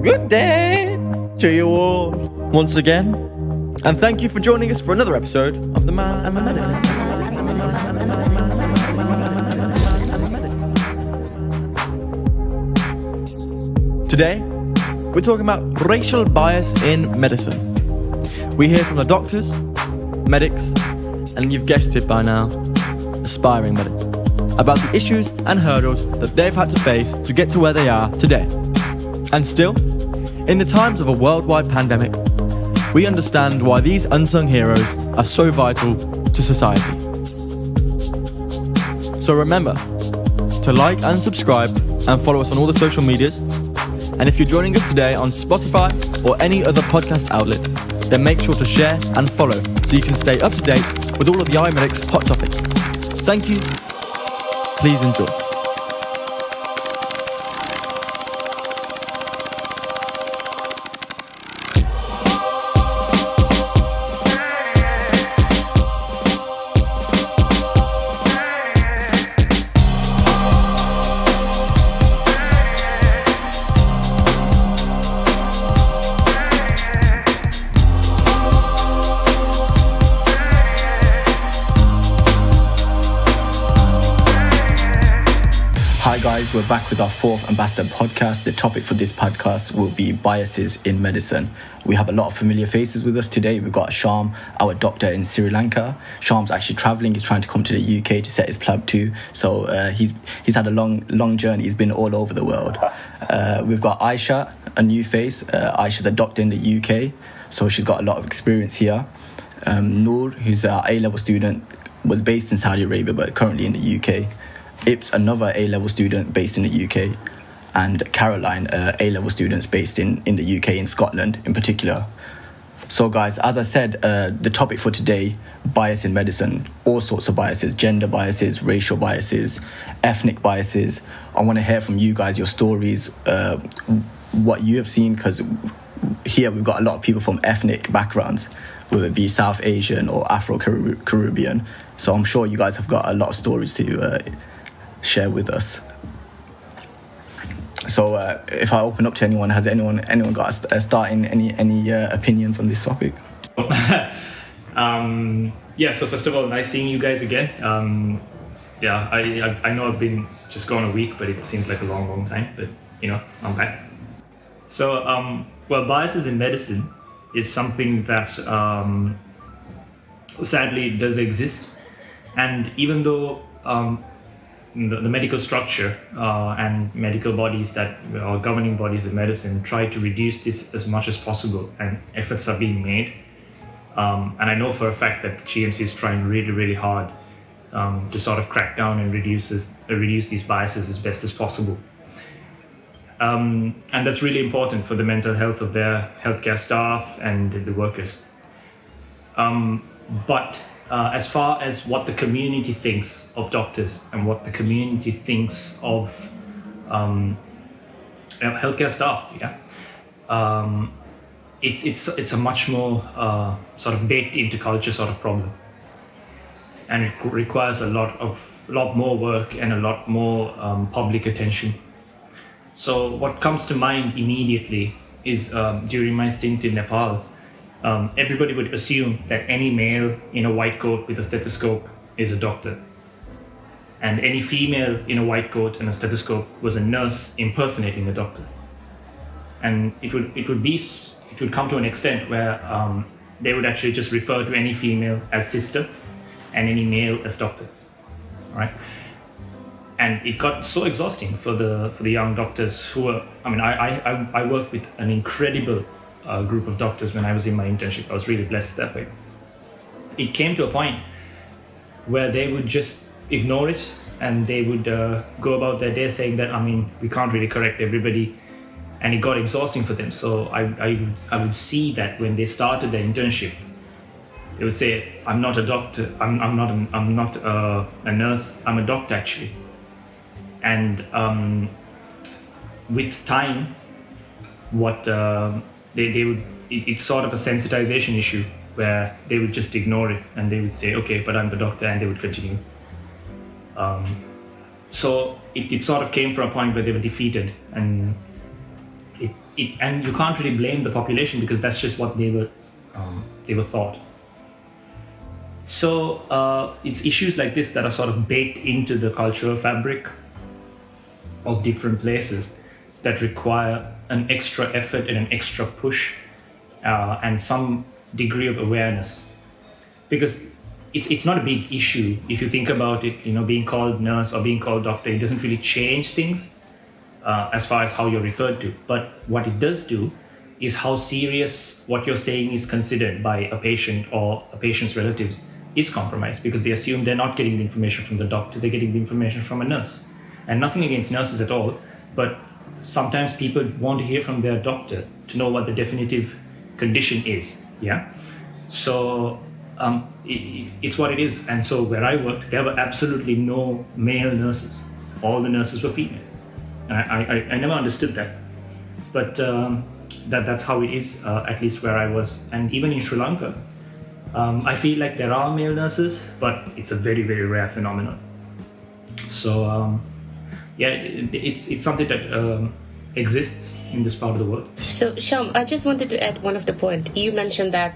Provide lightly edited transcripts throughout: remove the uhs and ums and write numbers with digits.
Good day to you all once again, and thank you for joining us for another episode of The Man and the Medic. Today, we're talking about racial bias in medicine. We hear from the doctors, medics, and you've guessed it by now, aspiring medics, about the issues and hurdles that they've had to face to get to where they are today. And still, in the times of a worldwide pandemic, we understand why these unsung heroes are so vital to society. So remember to like and subscribe and follow us on all the social medias. And if you're joining us today on Spotify or any other podcast outlet, then make sure to share and follow so you can stay up to date with all of the iMedic's hot topics. Thank you. Please enjoy. We're back with our fourth Ambassador podcast. The topic for this podcast will be biases in medicine. We have a lot of familiar faces with us today. We've got Shaam, our doctor in Sri Lanka. Shaam's actually travelling. He's trying to come to the UK to set his plug too. So he's had a long journey. He's been all over the world. We've got Ayesha, a new face. Ayesha's a doctor in the UK, so she's got a lot of experience here. Noor, who's an A-level student, was based in Saudi Arabia but currently in the UK. It's another A-level student based in the UK, and Caroline, A-level students based in the UK, in Scotland in particular. So guys, as I said, the topic for today, bias in medicine, all sorts of biases, gender biases, racial biases, ethnic biases. I want to hear from you guys, your stories, what you have seen, because here we've got a lot of people from ethnic backgrounds, whether it be South Asian or Afro-Caribbean. So I'm sure you guys have got a lot of stories to share with us. So if I open up to anyone, has anyone got a start in any opinions on this topic? So first of all, nice seeing you guys again. I know I've been just gone a week, but it seems like a long time, but I'm back. So biases in medicine is something that sadly does exist, and even though the medical structure and medical bodies that are governing bodies of medicine try to reduce this as much as possible, and efforts are being made. And I know for a fact that the GMC is trying really, really hard to sort of crack down and reduce these biases as best as possible. And that's really important for the mental health of their healthcare staff and the workers. But as far as what the community thinks of doctors and what the community thinks of healthcare staff, it's a much more sort of baked into culture sort of problem, and it requires a lot more work and a lot more public attention. So what comes to mind immediately is during my stint in Nepal, everybody would assume that any male in a white coat with a stethoscope is a doctor, and any female in a white coat and a stethoscope was a nurse impersonating a doctor. And it would come to an extent where they would actually just refer to any female as sister and any male as doctor, right? And it got so exhausting for the young doctors who were. I worked with an incredible group of doctors when I was in my internship. I was really blessed that way. It came to a point where they would just ignore it, and they would go about their day saying that, we can't really correct everybody, and it got exhausting for them. So I would see that when they started their internship, they would say, I'm not a doctor, I'm not a nurse, I'm a doctor actually. And with time, it's sort of a sensitization issue where they would just ignore it and they would say, okay, but I'm the doctor, and they would continue. So it sort of came from a point where they were defeated, and and you can't really blame the population because that's just what they were taught. So it's issues like this that are sort of baked into the cultural fabric of different places that require an extra effort and an extra push and some degree of awareness. Because it's not a big issue if you think about it, being called nurse or being called doctor, it doesn't really change things as far as how you're referred to. But what it does do is how serious what you're saying is considered by a patient or a patient's relatives is compromised, because they assume they're not getting the information from the doctor, they're getting the information from a nurse. And nothing against nurses at all, but sometimes people want to hear from their doctor to know what the definitive condition is. Yeah. So it's what it is. And so where I worked, there were absolutely no male nurses. All the nurses were female. And I never understood that. But that's how it is, at least where I was. And even in Sri Lanka, I feel like there are male nurses, but it's a very, very rare phenomenon. So, it's something that exists in this part of the world. So, Shaam, I just wanted to add one of the points. You mentioned that,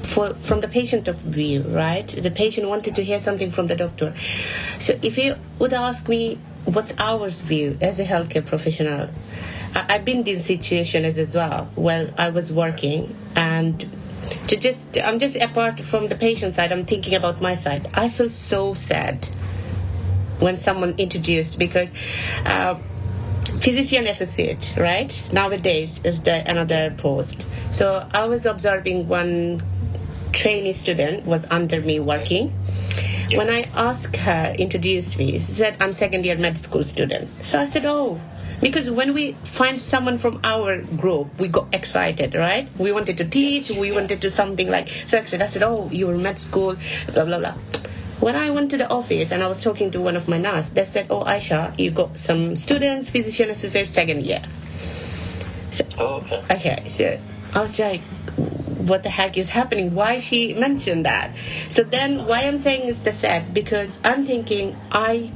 from the patient of view, right? The patient wanted to hear something from the doctor. So, if you would ask me, what's our view as a healthcare professional? I've been in this situation as well. Well, I was working, and I'm just apart from the patient side, I'm thinking about my side. I feel so sad when someone introduced, because physician associate, right, nowadays is another post. So I was observing one trainee student was under me working. Yeah. When I asked her, introduced me, she said, I'm second year med school student. So I said, oh, because when we find someone from our group, we got excited, right? We wanted to teach, we wanted to something like, so excited. I said, oh, you're med school, blah, blah, blah. When I went to the office and I was talking to one of my nurses, they said, oh, Ayesha, you got some students, physician associate, second year. So, okay, so I was like, what the heck is happening? Why she mentioned that? So then why I'm saying is the sad, because I'm thinking I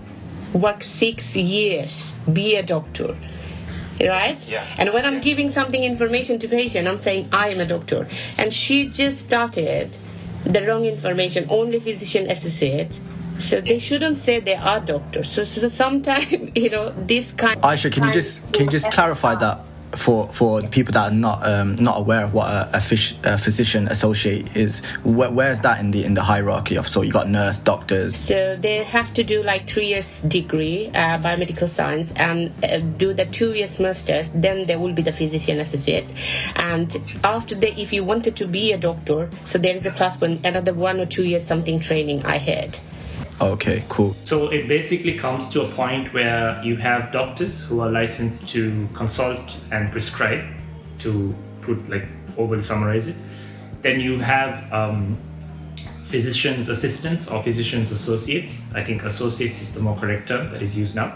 work 6 years, be a doctor, right? Yeah. And when I'm giving something information to patient, I'm saying I am a doctor. And she just started the wrong information, only physician associate. So they shouldn't say they are doctors. So sometimes, this kind of... Ayesha, can you just clarify that for the people that are not aware of what a physician associate is? Where is that in the hierarchy of? So you got nurse, doctors. So they have to do like 3 years degree, biomedical science, and do the 2 years masters. Then they will be the physician associate. And after that, if you wanted to be a doctor, so there is a plus one, another 1 or 2 years something training I had. Okay, cool. So it basically comes to a point where you have doctors who are licensed to consult and prescribe, to overly summarize it. Then you have physician's assistants or physician's associates. I think associates is the more correct term that is used now,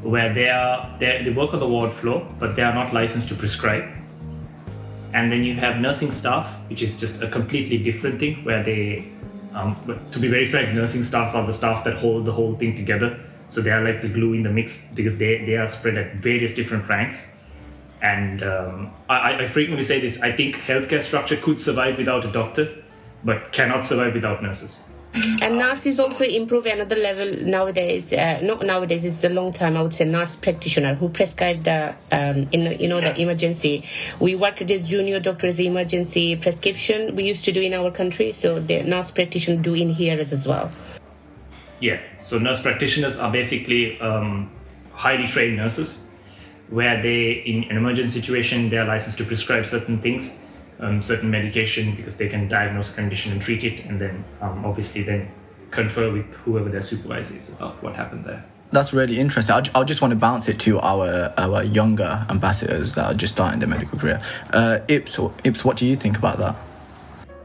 where they work on the ward floor, but they are not licensed to prescribe. And then you have nursing staff, which is just a completely different thing, where they but to be very frank, nursing staff are the staff that hold the whole thing together. So they are like the glue in the mix, because they are spread at various different ranks. And I frequently say this, I think healthcare structure could survive without a doctor, but cannot survive without nurses. And nurses also improve another level nowadays. Not nowadays, it's the long time, I would say, nurse practitioner who prescribe the the emergency. We work with the junior doctors emergency prescription we used to do in our country, so the nurse practitioner do in here as well. Yeah, so nurse practitioners are basically highly trained nurses, where they, in an emergency situation, they are licensed to prescribe certain things, certain medication, because they can diagnose a condition and treat it, and then obviously then confer with whoever their supervisor is about what happened there. That's really interesting. I just want to bounce it to our younger ambassadors that are just starting their medical career. Ips, what do you think about that?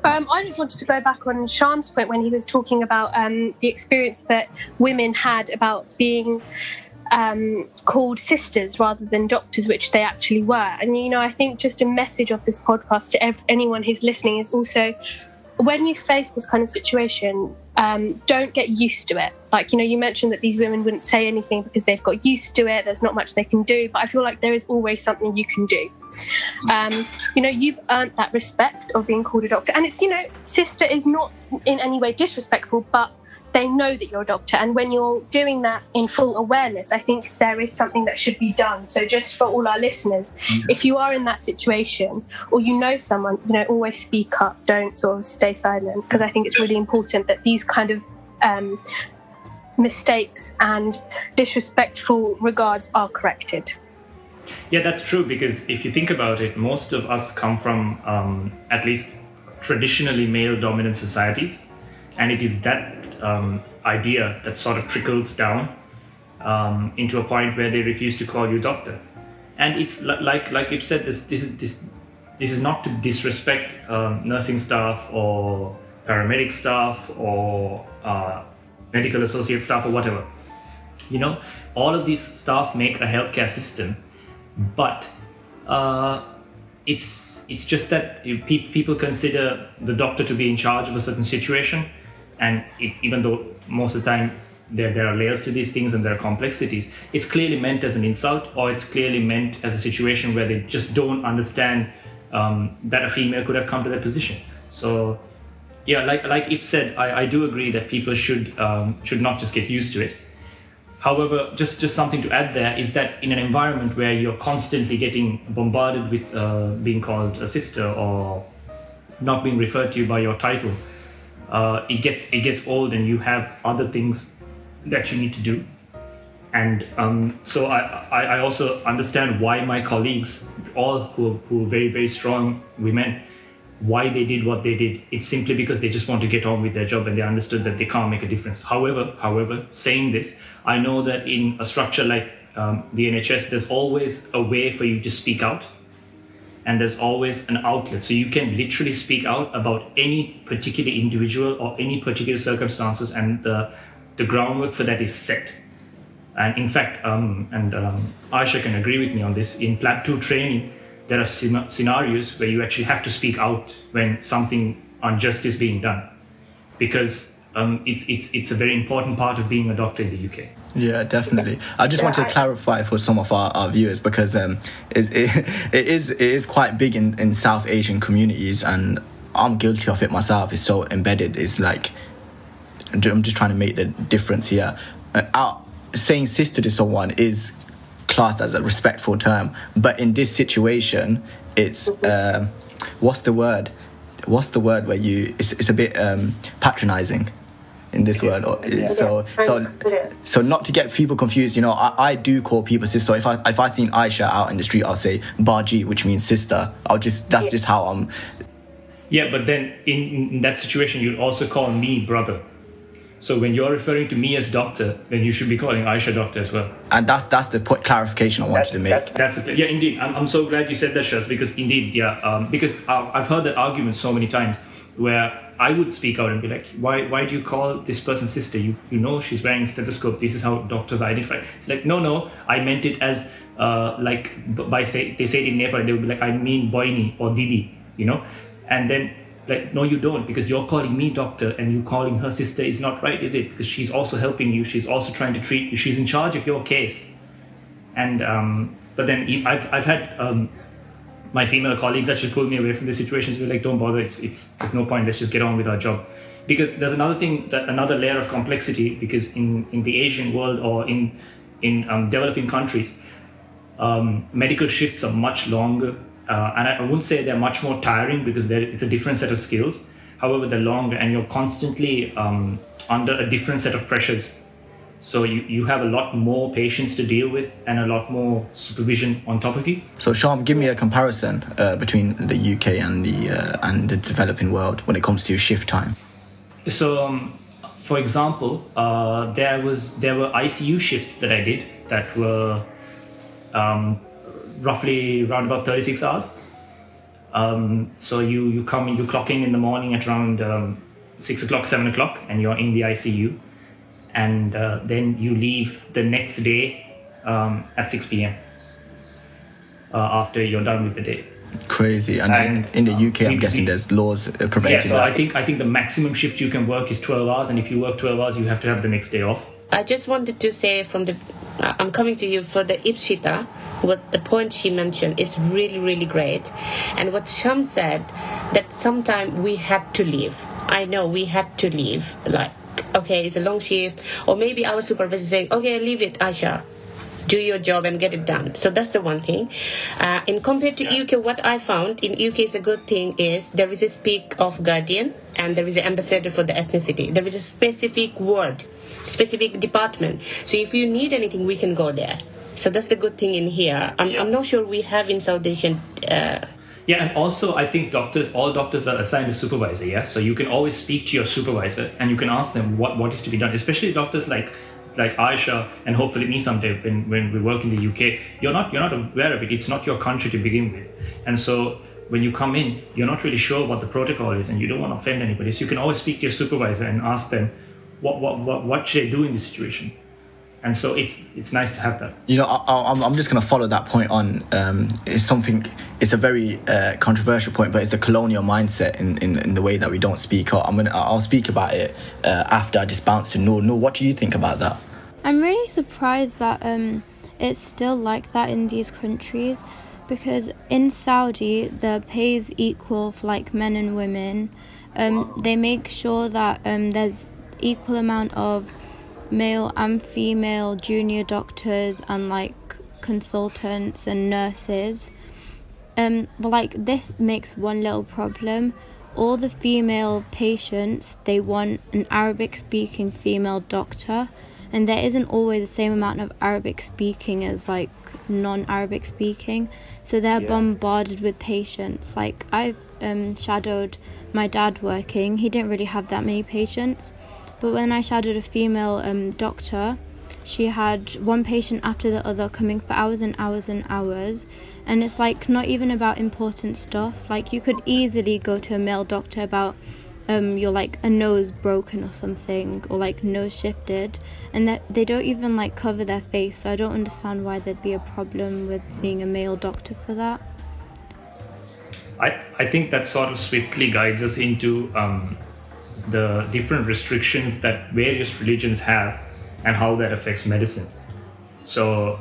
I just wanted to go back on Shaam's point when he was talking about the experience that women had about being called sisters rather than doctors, which they actually were. And I think just a message of this podcast to anyone who's listening is also when you face this kind of situation, don't get used to it. Like, you mentioned that these women wouldn't say anything because they've got used to it. There's not much they can do, but I feel like there is always something you can do. You've earned that respect of being called a doctor. And it's, sister is not in any way disrespectful, but they know that you're a doctor. And when you're doing that in full awareness, I think there is something that should be done. So just for all our listeners, if you are in that situation or someone, always speak up. Don't sort of stay silent, because I think it's really important that these kind of mistakes and disrespectful regards are corrected. Yeah, that's true, because if you think about it, most of us come from at least traditionally male-dominant societies, and it is that idea that sort of trickles down into a point where they refuse to call you doctor. And it's like Ip said, this is not to disrespect nursing staff or paramedic staff or medical associate staff or whatever. All of these staff make a healthcare system, but it's just that people consider the doctor to be in charge of a certain situation. And even though most of the time there are layers to these things and there are complexities, it's clearly meant as an insult, or it's clearly meant as a situation where they just don't understand that a female could have come to that position. So, yeah, like Ip said, I do agree that people should not just get used to it. However, just something to add there is that in an environment where you're constantly getting bombarded with being called a sister or not being referred to by your title, it gets old, and you have other things that you need to do. And so I also understand why my colleagues, all who are very, very strong women, why they did what they did. It's simply because they just want to get on with their job, and they understood that they can't make a difference. However, saying this, I know that in a structure like the NHS, there's always a way for you to speak out. And there's always an outlet. So you can literally speak out about any particular individual or any particular circumstances, and the groundwork for that is set. And in fact, Ayesha can agree with me on this, in Plat 2 training, there are scenarios where you actually have to speak out when something unjust is being done. Because it's a very important part of being a doctor in the UK. Yeah, definitely. I just want to clarify for some of our viewers, because it is quite big in South Asian communities, and I'm guilty of it myself. It's so embedded. It's like, I'm just trying to make the difference here. Saying sister to someone is classed as a respectful term, but in this situation, it's what's the word where it's a bit patronizing in this word. So not to get people confused, I do call people sister. So if I seen Ayesha out in the street, I'll say Baji, which means sister. That's just how I'm. Yeah, but then in that situation, you'd also call me brother. So when you're referring to me as doctor, then you should be calling Ayesha doctor as well. And that's the clarification I wanted to make. Yeah, indeed. I'm so glad you said that, Shaz, because indeed, because I've heard that argument so many times where I would speak out and be like, why do you call this person sister? You know she's wearing a stethoscope. This is how doctors identify. It's like, no, I meant it as they say it in Nepal, they would be like, I mean boini or didi, and then like, no, you don't, because you're calling me doctor and you calling her sister is not right, is it? Because she's also helping you. She's also trying to treat you. She's in charge of your case. And but then I've had my female colleagues actually pull me away from the situations. We're like, don't bother. There's no point. Let's just get on with our job. Because there's another layer of complexity. Because in the Asian world or in developing countries, medical shifts are much longer. And I wouldn't say they're much more tiring, because it's a different set of skills. However, they're longer, and you're constantly under a different set of pressures. So you have a lot more patients to deal with and a lot more supervision on top of you. So Shaam, give me a comparison between the UK and the developing world when it comes to shift time. So, for example, there were ICU shifts that I did that were roughly around about 36 hours. So you clock in the morning at around 6 o'clock, 7 o'clock, and you're in the ICU. And then you leave the next day at 6 p.m. After you're done with the day. Crazy. And in the UK, I'm guessing there's laws preventing yeah, so that. I think the maximum shift you can work is 12 hours, and if you work 12 hours, you have to have the next day off. I just wanted to say I'm coming to you for the Ipshita, what the point she mentioned is really, really great. And what Shaam said, that sometime we have to leave. I know we have to leave. Like, okay, it's a long shift. Or maybe our supervisor saying, okay, leave it, Ayesha. Do your job and get it done. So that's the one thing. In compared to UK, what I found in UK is a good thing is there is a speak of guardian and there is an ambassador for the ethnicity. There is a specific word, specific department. So if you need anything, we can go there. So that's the good thing in here. I'm not sure we have in South Asian. Yeah, and also I think all doctors are assigned a supervisor, yeah? So you can always speak to your supervisor and you can ask them what is to be done, especially doctors like Ayesha and hopefully me someday when we work in the UK. You're not aware of it. It's not your country to begin with. And so when you come in, you're not really sure what the protocol is and you don't want to offend anybody. So you can always speak to your supervisor and ask them what should they do in this situation. And so it's nice to have that. You know, I'm just going to follow that point on. It's a very controversial point, but it's the colonial mindset in the way that we don't speak up. I'll speak about it after I just bounce to Noor. Noor, what do you think about that? I'm really surprised that it's still like that in these countries, because in Saudi the pay is equal for like men and women. They make sure that there's equal amount of male and female junior doctors and like consultants and nurses. But like this makes one little problem. All the female patients, they want an Arabic speaking female doctor, and there isn't always the same amount of Arabic speaking as like non-Arabic speaking, so they're bombarded with patients. Like I've shadowed my dad working. He didn't really have that many patients, but when I shadowed a female doctor, she had one patient after the other coming for hours and hours and hours, and it's like not even about important stuff. Like you could easily go to a male doctor about your like a nose broken or something, or like nose shifted, and that they don't even like cover their face. So I don't understand why there'd be a problem with seeing a male doctor for that. I think that sort of swiftly guides us into the different restrictions that various religions have and how that affects medicine. So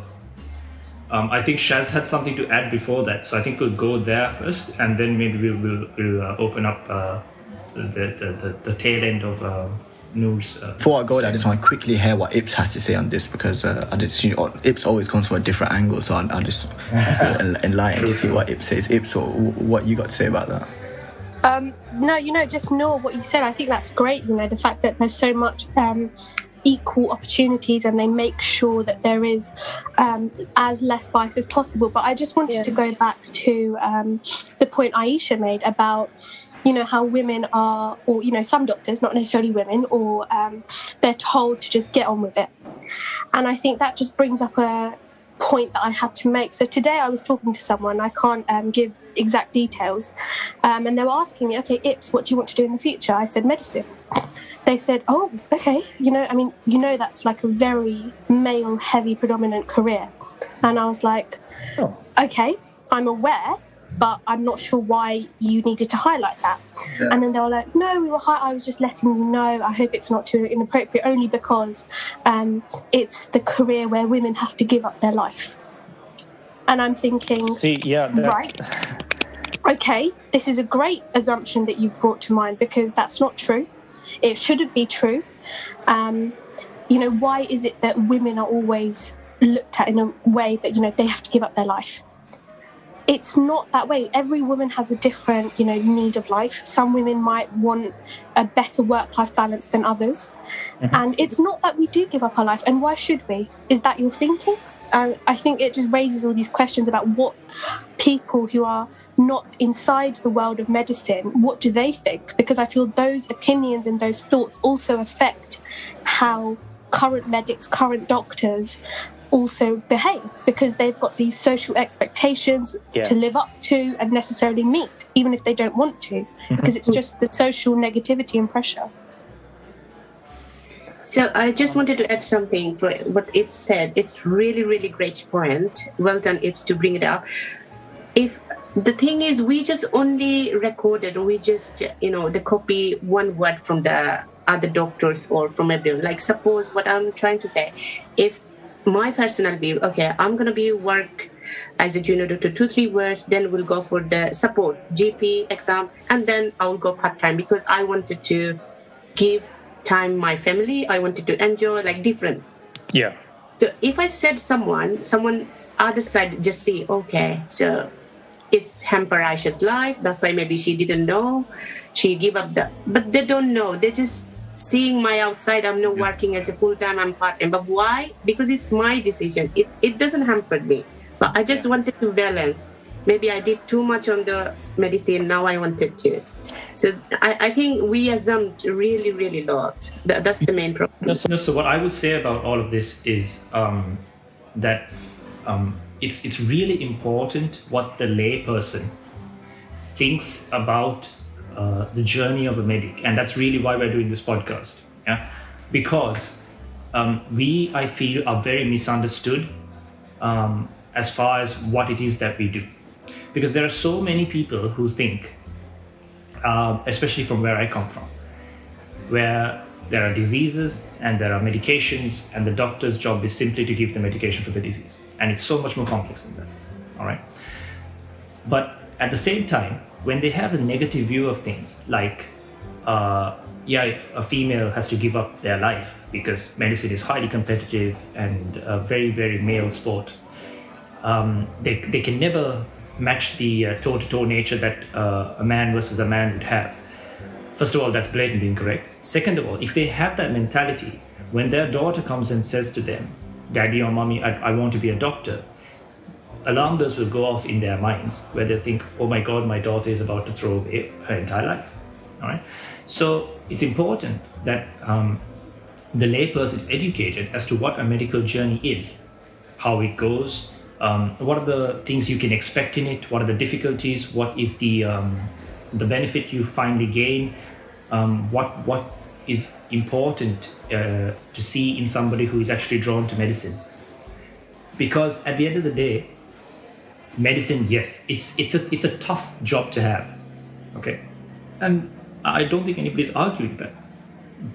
I think Shaz had something to add before that, so I think we'll go there first and then maybe we'll open up the tail end of Noor's. Before I go there, I just want to quickly hear what Ips has to say on this, because Ips always comes from a different angle, so I'll just enlighten to see what Ips says. Ips, what you got to say about that? No, just Noor, what you said, I think that's great. You know, the fact that there's so much equal opportunities and they make sure that there is as less bias as possible. But I just wanted to go back to the point Ayesha made about, you know, how women are, or, you know, some doctors, not necessarily women, or they're told to just get on with it. And I think that just brings up a point that I had to make. So today I was talking to someone, I can't give exact details, and they were asking me, okay, Ips, what do you want to do in the future? I said medicine. They said, oh, okay, you know, I mean, you know, that's like a very male heavy predominant career. And I was like, okay, I'm aware, but I'm not sure why you needed to highlight that. Yeah. And then they were like, no, I was just letting you know, I hope it's not too inappropriate, only because it's the career where women have to give up their life. And I'm thinking, right, okay, this is a great assumption that you've brought to mind, because that's not true. It shouldn't be true. You know, why is it that women are always looked at in a way that, you know, they have to give up their life? It's not that way. Every woman has a different, you know, need of life. Some women might want a better work-life balance than others. Mm-hmm. And it's not that we do give up our life. And why should we? Is that your thinking? I think it just raises all these questions about what people who are not inside the world of medicine, what do they think? Because I feel those opinions and those thoughts also affect how current medics, current doctors also behave, because they've got these social expectations to live up to and necessarily meet, even if they don't want to, because it's just the social negativity and pressure. So I just wanted to add something for what Ips said. It's really, really great point. Well done, Ips, to bring it up. If the thing is, we just only recorded, we just, the copy one word from the other doctors or from everyone. Like, suppose what I'm trying to say, if my personal view, okay, I'm going to be work as a junior doctor 2-3 years, then we'll go for the, suppose, GP exam, and then I'll go part-time because I wanted to give time my family. I wanted to enjoy, like, different. Yeah. So if I said someone other side just see, okay, so it's hamper Ayesha's life. That's why maybe she didn't know. She give up but they don't know. They're just seeing my outside. I'm not working as a full-time, I'm part-time. But why? Because it's my decision. It doesn't hamper me. But I just wanted to balance. Maybe I did too much on the medicine. Now I wanted to. So I think we assumed really, really a lot. That's the main problem. So what I would say about all of this is that it's really important what the lay person thinks about the journey of a medic, and that's really why we're doing this podcast. Yeah, because we, I feel, are very misunderstood as far as what it is that we do, because there are so many people who think, especially from where I come from, where there are diseases and there are medications, and the doctor's job is simply to give the medication for the disease. And it's so much more complex than that. All right. But at the same time, when they have a negative view of things, like, a female has to give up their life because medicine is highly competitive and a very, very male sport, they can never match the toe-to-toe nature that a man versus a man would have. First of all, that's blatantly incorrect. Second of all, if they have that mentality, when their daughter comes and says to them, Daddy or Mommy, I want to be a doctor, alarm bells will go off in their minds, where they think, oh my God, my daughter is about to throw away her entire life. All right. So it's important that the layperson is educated as to what a medical journey is, how it goes, what are the things you can expect in it, what are the difficulties, what is the benefit you finally gain, what is important to see in somebody who is actually drawn to medicine. Because at the end of the day, medicine, yes, it's a tough job to have, okay, and I don't think anybody's arguing that,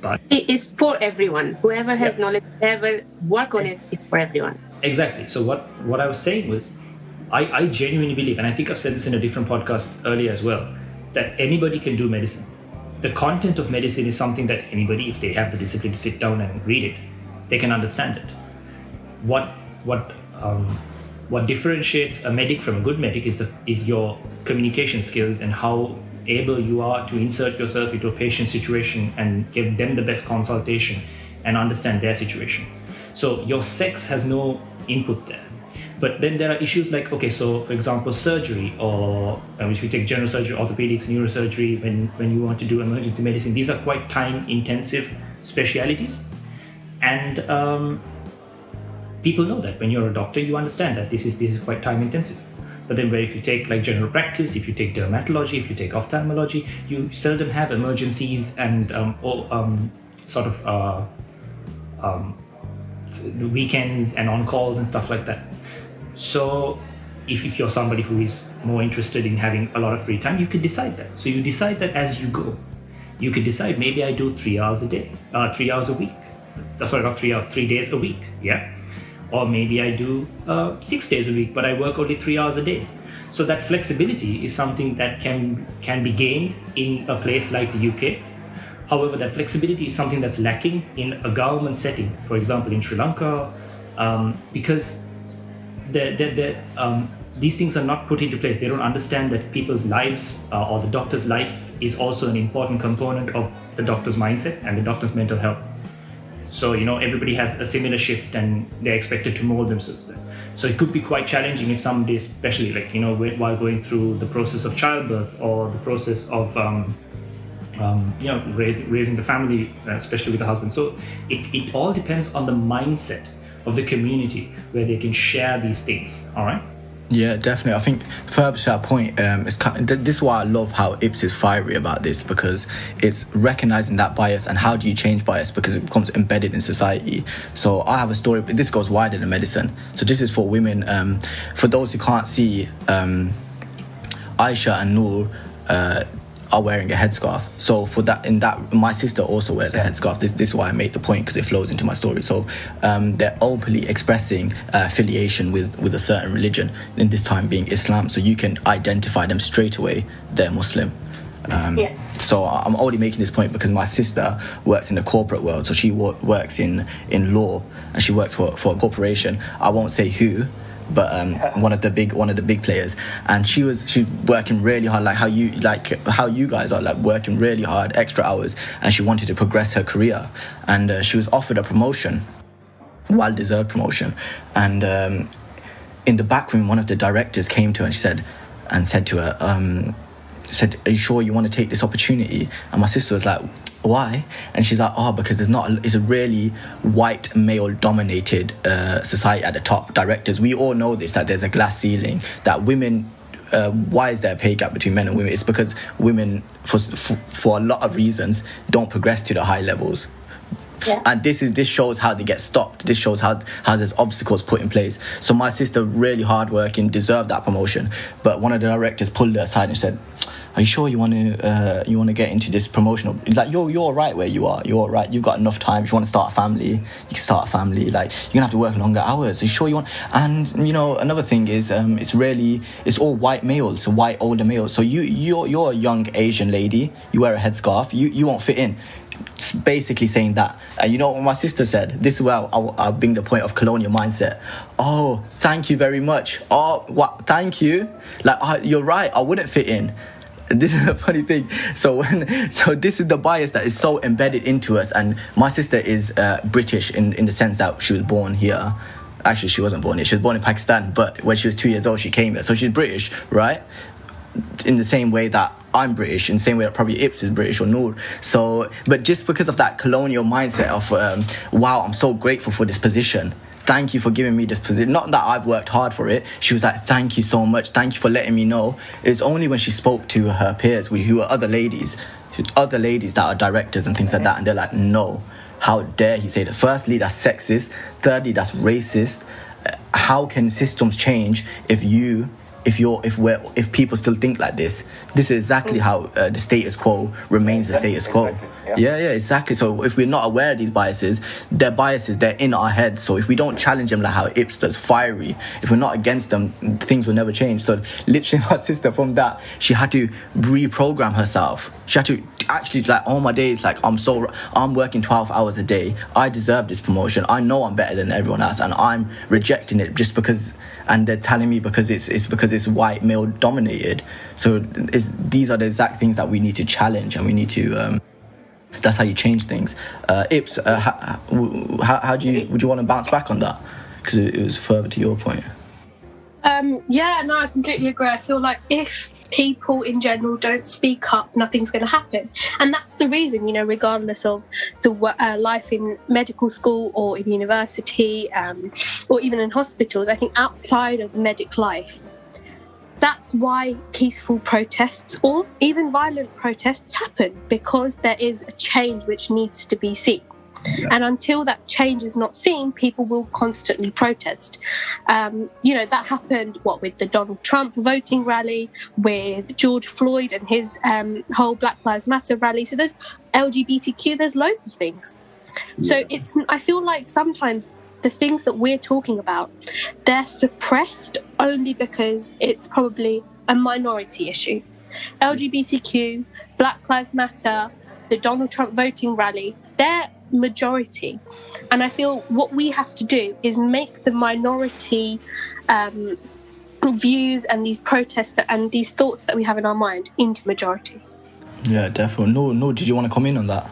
but it's for everyone. Whoever has knowledge, whoever work on it, it's for everyone. Exactly. So what I was saying was, I genuinely believe, and I think I've said this in a different podcast earlier as well, that anybody can do medicine. The content of medicine is something that anybody, if they have the discipline to sit down and read it, they can understand it. What differentiates a medic from a good medic is your communication skills and how able you are to insert yourself into a patient situation and give them the best consultation and understand their situation. So your sex has no input there. But then there are issues like, okay, so for example, surgery, or if you take general surgery, orthopedics, neurosurgery, when you want to do emergency medicine, these are quite time-intensive specialities. And people know that when you're a doctor, you understand that this is quite time-intensive. But then if you take like general practice, if you take dermatology, if you take ophthalmology, you seldom have emergencies and weekends and on-calls and stuff like that. So if you're somebody who is more interested in having a lot of free time, you could decide that. So you decide that as you go. You could decide, maybe I do 3 hours a day, 3 hours a week. Sorry, not 3 hours, 3 days a week, yeah? Or maybe I do 6 days a week, but I work only 3 hours a day. So that flexibility is something that can be gained in a place like the UK. However, that flexibility is something that's lacking in a government setting, for example, in Sri Lanka, because these things are not put into place. They don't understand that people's lives or the doctor's life is also an important component of the doctor's mindset and the doctor's mental health. So, everybody has a similar shift and they're expected to mold themselves there. So it could be quite challenging if somebody, especially while going through the process of childbirth or the process of raising the family, especially with the husband. So it all depends on the mindset of the community where they can share these things. All right. Yeah, definitely. I think further to that point, this is why I love how Ips is fiery about this, because it's recognizing that bias and how do you change bias, because it becomes embedded in society. So I have a story, but this goes wider than medicine. So this is for women. For those who can't see, Ayesha and Noor are wearing a headscarf. So for that, my sister also wears a headscarf. This is why I made the point, because it flows into my story. So they're openly expressing affiliation with a certain religion, in this time being Islam. So you can identify them straight away, they're Muslim. So I'm only making this point because my sister works in the corporate world. So she works in law, and she works for a corporation. I won't say who, but one of the big players, and she's working really hard, like how you guys are, like working really hard, extra hours, and she wanted to progress her career, and she was offered a promotion, well-deserved promotion, and in the back room, one of the directors came to her and said to her, "Are you sure you want to take this opportunity?" And my sister was like, "Why?" And she's like, "Oh, because it's a really white male-dominated society at the top. Directors, we all know this, that there's a glass ceiling, that women." Why is there a pay gap between men and women? It's because women, for a lot of reasons, don't progress to the high levels. Yeah. And this shows how they get stopped. This shows how there's obstacles put in place. So my sister, really hardworking, deserved that promotion. But one of the directors pulled her aside and said, "Are you sure you want to get into this promotional? Like you're all right where you are. You're all right. You've got enough time. If you want to start a family, you can start a family. Like you're gonna have to work longer hours. Are you sure you want?" And another thing is, it's all white males, white older males. So you're a young Asian lady. You wear a headscarf. You won't fit in. It's basically saying that. And you know what my sister said? This is where I'll bring the point of colonial mindset. "Oh, thank you very much. Oh, what? Thank you. Like you're right. I wouldn't fit in." This is a funny thing. So this is the bias that is so embedded into us. And my sister is British in the sense that she was born here. Actually, she wasn't born here. She was born in Pakistan. But when she was 2 years old, she came here. So she's British, right? In the same way that I'm British, in the same way that probably Ips is British or Noor. So, but just because of that colonial mindset of, wow, I'm so grateful for this position. Thank you for giving me this position. Not that I've worked hard for it. She was like, "Thank you so much. Thank you for letting me know." It's only when she spoke to her peers, who are other ladies that are directors and things like that, and they're like, "No, how dare he say that? Firstly, that's sexist. Thirdly, that's racist. How can systems change if people still think like this?" This is exactly how the status quo remains the status quo. Exactly. Yeah, exactly. So if we're not aware of these biases, they're in our head. So if we don't challenge them, like how Ips does, fiery, if we're not against them, things will never change. So literally my sister, from that, she had to reprogram herself. She had to actually, like, all my days, like, I'm working 12 hours a day. I deserve this promotion. I know I'm better than everyone else, and I'm rejecting it just because, and they're telling me because it's white male dominated. So these are the exact things that we need to challenge, and we need to. That's how you change things. Ips, would you want to bounce back on that? Because it was further to your point. I completely agree. I feel like if people in general don't speak up, nothing's going to happen. And that's the reason, regardless of the life in medical school or in university or even in hospitals, I think outside of the medic life, that's why peaceful protests or even violent protests happen, because there is a change which needs to be seen. Yeah. And until that change is not seen, people will constantly protest. That happened, with the Donald Trump voting rally, with George Floyd and his whole Black Lives Matter rally. So there's LGBTQ, there's loads of things. Yeah. So I feel like sometimes the things that we're talking about, they're suppressed only because it's probably a minority issue. LGBTQ, Black Lives Matter, the Donald Trump voting rally, they're majority. And I feel what we have to do is make the minority views and these protests and these thoughts that we have in our mind into majority. Yeah, definitely. No, did you want to come in on that?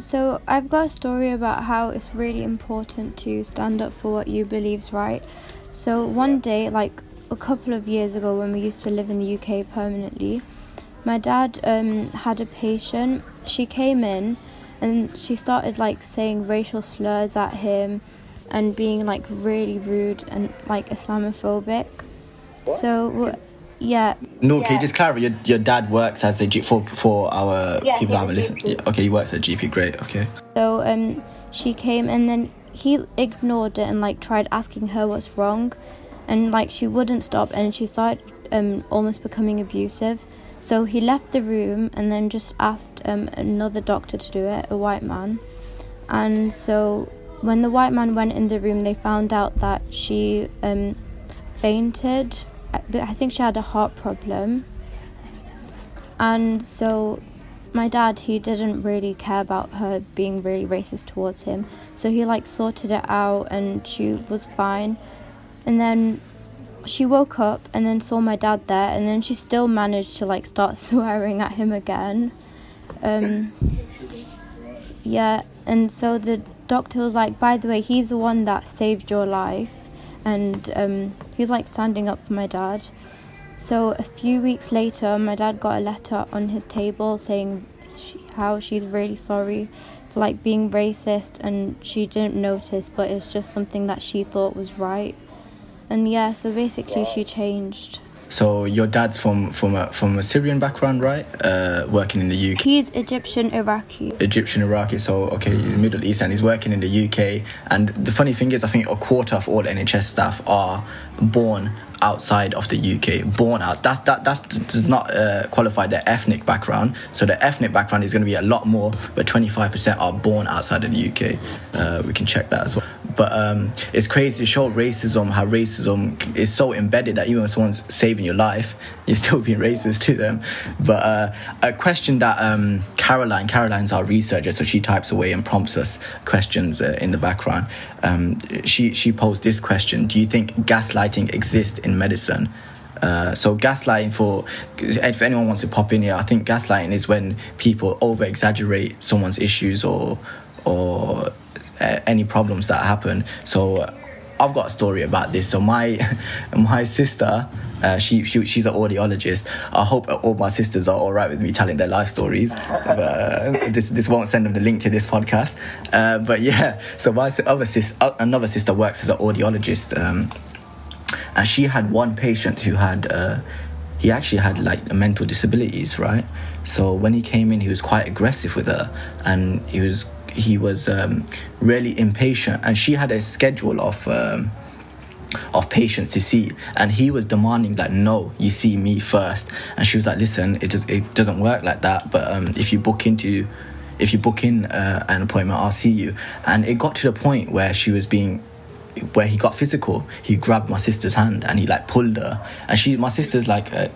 So I've got a story about how it's really important to stand up for what you believe's right. So one day, like a couple of years ago, when we used to live in the UK permanently, my dad had a patient. She came in and she started saying racial slurs at him and being really rude and Islamophobic. What? So yeah. No, can you just clarify? Your dad works as a GP for our people that haven't listened. Yeah, okay, he works at a GP. Great. Okay. So she came and then he ignored it and tried asking her what's wrong, and she wouldn't stop, and she started almost becoming abusive. So he left the room and then just asked another doctor to do it, a white man. And so when the white man went in the room, they found out that she fainted. I think she had a heart problem. And so my dad, he didn't really care about her being really racist towards him. So he like sorted it out and she was fine. And then she woke up and then saw my dad there, and then she still managed to like start swearing at him again. Yeah, and so the doctor was like, by the way, he's the one that saved your life. And he was like standing up for my dad. So a few weeks later, my dad got a letter on his table saying how she's really sorry for like being racist, and she didn't notice, but it's just something that she thought was right. And yeah, so basically she changed. So your dad's from a Syrian background, right? Working in the UK. He's Egyptian Iraqi. So okay, he's Middle East and he's working in the UK. And the funny thing is, I think a quarter of all NHS staff are born outside of the UK. Born out. That does not qualify their ethnic background. So the ethnic background is going to be a lot more, but 25% are born outside of the UK. We can check that as well. But it's crazy to show racism, how racism is so embedded that even when someone's saving your life, you're still being racist to them. But a question that Caroline's our researcher, so she types away and prompts us questions in the background. She posed this question: do you think gaslighting exists in medicine? So gaslighting, if anyone wants to pop in here, I think gaslighting is when people over-exaggerate someone's issues or any problems that happen. So I've got a story about this. So my sister, she's an audiologist. I hope all my sisters are all right with me telling their life stories. But, this won't send them the link to this podcast. But yeah, so my another sister works as an audiologist, and she had one patient who had he actually had like mental disabilities, right? So when he came in, he was quite aggressive with her, and he was really impatient, and she had a schedule of patients to see, and he was demanding that, no, you see me first. And she was like, listen, it doesn't work like that, but if you book in an appointment, I'll see you. And it got to the point where where he got physical. He grabbed my sister's hand and he like pulled her, and my sister's like a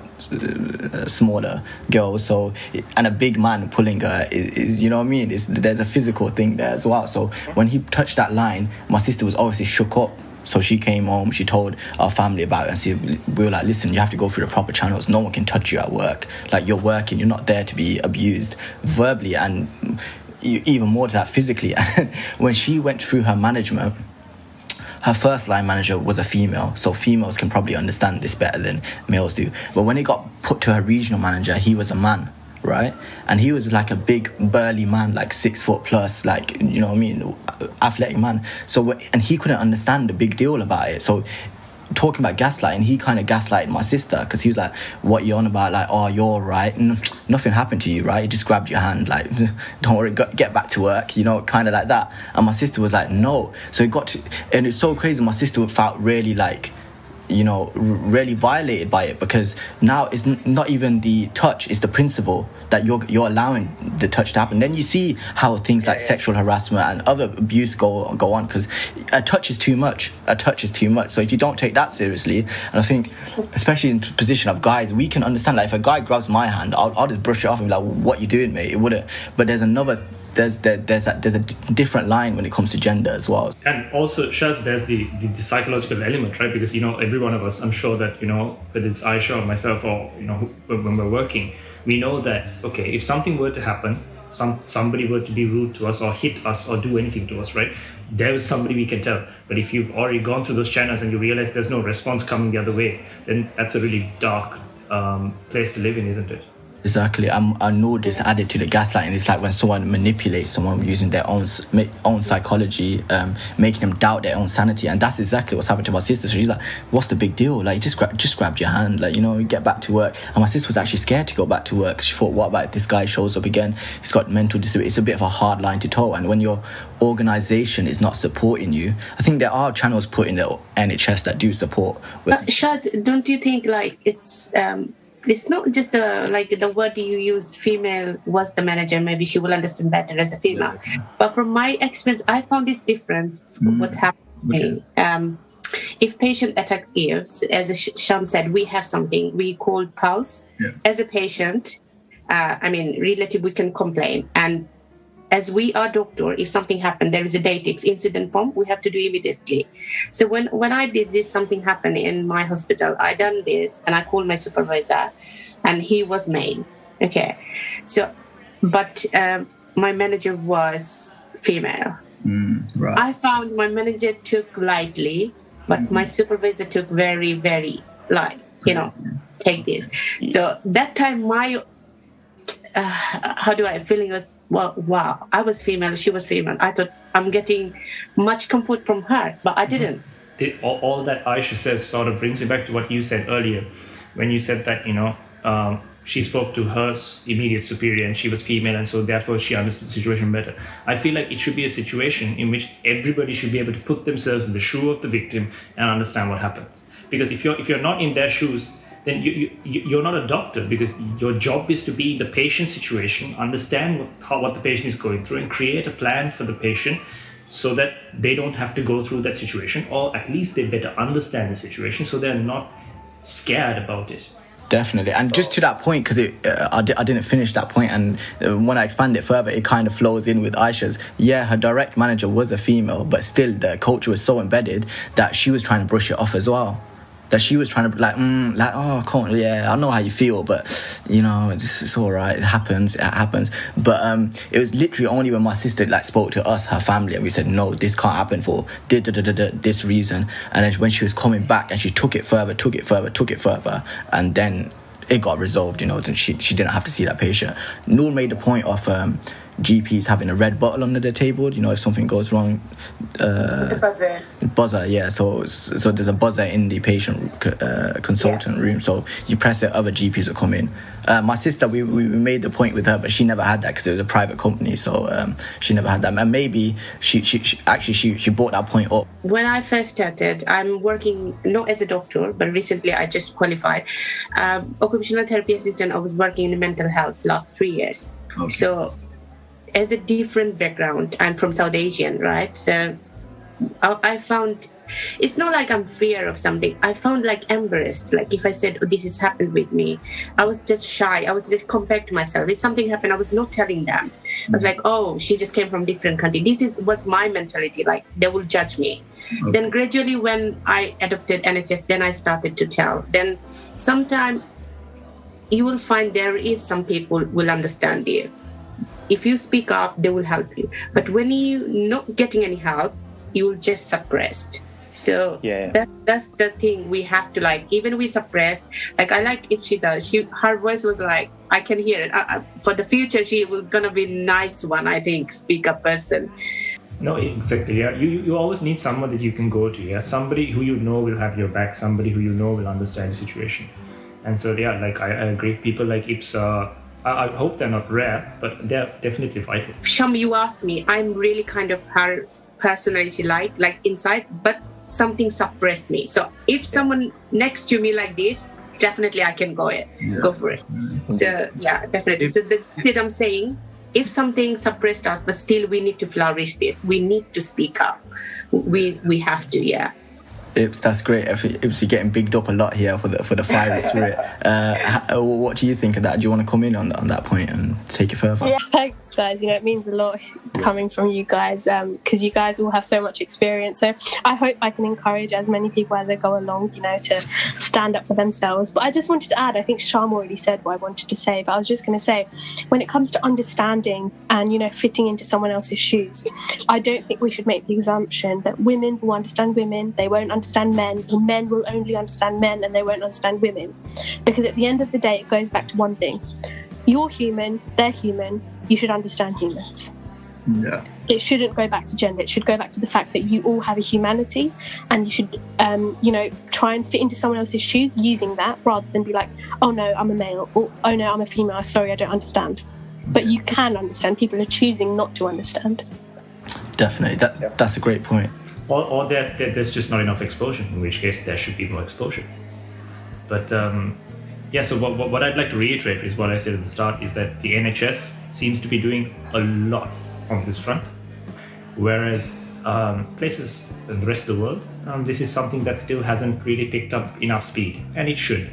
smaller girl, so, and a big man pulling her is you know what I mean, there's a physical thing there as well. So when he touched that line, my sister was obviously shook up. So she came home, she told our family about it, and we were like, listen, you have to go through the proper channels. No one can touch you at work. Like, you're working, you're not there to be abused verbally, and even more to that, physically. And when she went through her management, her first line manager was a female, so females can probably understand this better than males do. But when it got put to her regional manager, he was a man, right? And he was like a big burly man, like 6 foot plus, like, you know what I mean, athletic man. So, and he couldn't understand the big deal about it. So talking about gaslighting, he kind of gaslighted my sister, because he was like, what you on about? Like, oh, you're right, nothing happened to you, right? He just grabbed your hand, like, don't worry, get back to work, you know, kind of like that. And my sister was like, no. So it got to, and it's so crazy, my sister felt really like, you know, really violated by it, because now it's not even the touch, it's the principle that you're allowing the touch to happen. Then you see how things like sexual harassment and other abuse go on, because a touch is too much. So if you don't take that seriously, and I think especially in the position of guys, we can understand, like, if a guy grabs my hand, I'll just brush it off and be like, what you doing, mate? It wouldn't. But there's a different line when it comes to gender as well. And also, Shaz, there's the psychological element, right? Because, you know, every one of us, I'm sure that, you know, whether it's Ayesha or myself, or, you know, when we're working, we know that, okay, if something were to happen, somebody were to be rude to us or hit us or do anything to us, right? There is somebody we can tell. But if you've already gone through those channels and you realize there's no response coming the other way, then that's a really dark place to live in, isn't it? Exactly. And Noor just added to the gaslighting. It's like when someone manipulates someone using their own psychology, making them doubt their own sanity. And that's exactly what's happened to my sister. So she's like, what's the big deal? Like, just grabbed your hand, like, get back to work. And my sister was actually scared to go back to work. She thought, what about if this guy shows up again? He's got mental disability. It's a bit of a hard line to toe. And when your organisation is not supporting you, I think there are channels put in the NHS that do support. Shaz, don't you think like it's not just the word you use, female was the manager, maybe she will understand better as a female. Yeah. But from my experience, I found this different from what's happening. Okay. If patient attack you, as Shaam said, we have something we call pulse. Yeah. As a patient, relative, we can complain. And as we are doctor, if something happened, there is a DATIX incident form, we have to do immediately. So when I did this, something happened in my hospital, I done this and I called my supervisor and he was male. Okay. So, but my manager was female. Right. I found my manager took lightly, but my supervisor took very, very light, take this. So that time how do I feeling was, well, wow, I was female, she was female. I thought I'm getting much comfort from her, but I didn't. All that Ayesha says sort of brings me back to what you said earlier, when you said that, she spoke to her immediate superior and she was female and so therefore she understood the situation better. I feel like it should be a situation in which everybody should be able to put themselves in the shoe of the victim and understand what happens. Because if you're not in their shoes, then you're not a doctor, because your job is to be in the patient situation, understand what the patient is going through and create a plan for the patient so that they don't have to go through that situation, or at least they better understand the situation so they're not scared about it. Definitely. And just to that point, because I didn't finish that point, and when I expand it further, it kind of flows in with Ayesha's. Yeah, her direct manager was a female, but still the culture was so embedded that she was trying to brush it off as well. That she was trying to I know how you feel, but it's all right. It happens. But it was literally only when my sister spoke to us, her family, and we said, no, this can't happen for this reason. And then when she was coming back and she took it further, and then it got resolved. Then she didn't have to see that patient. Noor made the point of GPs having a red bottle under their table, if something goes wrong. The buzzer, yeah. So there's a buzzer in the patient consultant room. So you press it, other GPs will come in. My sister, we made the point with her, but she never had that because it was a private company. So she never had that. And maybe she brought that point up. When I first started, I'm working not as a doctor, but recently I just qualified. Occupational therapy assistant, I was working in mental health last 3 years. Okay. So as a different background, I'm from South Asian, right? So I found, it's not like I'm fear of something. I found embarrassed. If I said, this has happened with me, I was just shy. I was just compared to myself. If something happened, I was not telling them. I was like, oh, she just came from different country. Was my mentality, they will judge me. Okay. Then gradually when I adopted NHS, then I started to tell. Then sometime you will find there is some people will understand you. If you speak up, they will help you. But when you're not getting any help, you will just suppress. So that's the thing we have to even we suppress. I like if she does. Her voice was I can hear it. For the future, she will gonna be nice one, I think, speak up person. No, exactly. Yeah, you always need someone that you can go to. Yeah, somebody who will have your back. Somebody who will understand the situation. And so I agree. People like Ips I hope they're not rare, but they're definitely vital. Shaam, you asked me, I'm really kind of her personality like inside, but something suppressed me. So if someone next to me like this, definitely I can go for it. So definitely. So that's it I'm saying. If something suppressed us, but still we need to flourish this. We need to speak up. We have to, Ips, that's great. Ips, you're getting bigged up a lot here for the fiery spirit. What do you think of that? Do you want to come in on that point and take it further? Yeah, thanks, guys. It means a lot coming from you guys because you guys all have so much experience. So I hope I can encourage as many people as they go along, to stand up for themselves. But I just wanted to add, I think Shaam already said what I wanted to say, but I was just going to say, when it comes to understanding and, fitting into someone else's shoes, I don't think we should make the assumption that women will understand women, they won't understand men, or men will only understand men and they won't understand women. Because at the end of the day, it goes back to one thing. you're human, they're human, you should understand humans. Yeah. It shouldn't go back to gender. It should go back to the fact that you all have a humanity, and you should, try and fit into someone else's shoes using that, rather than be like, oh no, I'm a male, or oh no, I'm a female, sorry, I don't understand. But you can understand. People are choosing not to understand. Definitely. That's a great point. Or there's just not enough exposure, in which case there should be more exposure. But so what I'd like to reiterate is what I said at the start, is that the NHS seems to be doing a lot on this front, whereas places in the rest of the world, this is something that still hasn't really picked up enough speed, and it should.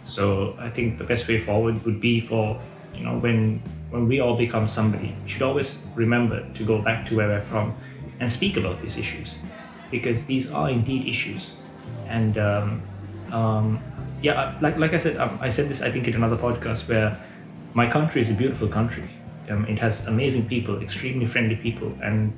So I think the best way forward would be for, when we all become somebody, we should always remember to go back to where we're from and speak about these issues, because these are indeed issues. And like I said, I said this I think in another podcast, where my country is a beautiful country. It has amazing people, extremely friendly people, and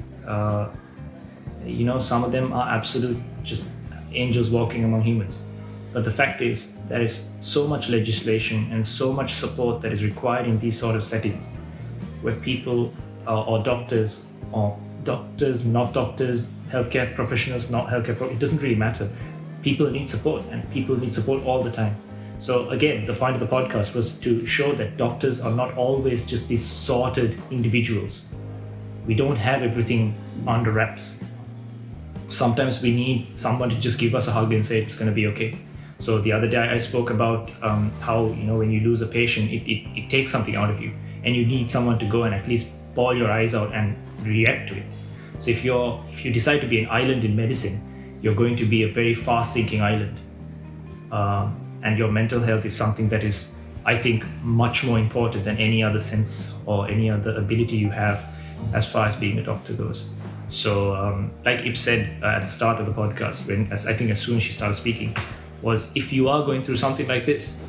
some of them are absolute just angels walking among humans. But the fact is, there is so much legislation and so much support that is required in these sort of settings, where people or doctors, not doctors, healthcare professionals, not healthcare professionals, it doesn't really matter. People need support, and people need support all the time. So again, the point of the podcast was to show that doctors are not always just these sorted individuals. We don't have everything under wraps. Sometimes we need someone to just give us a hug and say it's going to be okay. So the other day I spoke about how, when you lose a patient, it takes something out of you, and you need someone to go and at least bawl your eyes out and react to it. So if you decide to be an island in medicine, you're going to be a very fast sinking island. And your mental health is something that is, I think, much more important than any other sense or any other ability you have as far as being a doctor goes. So like Ip said at the start of the podcast, as soon as she started speaking, was if you are going through something like this,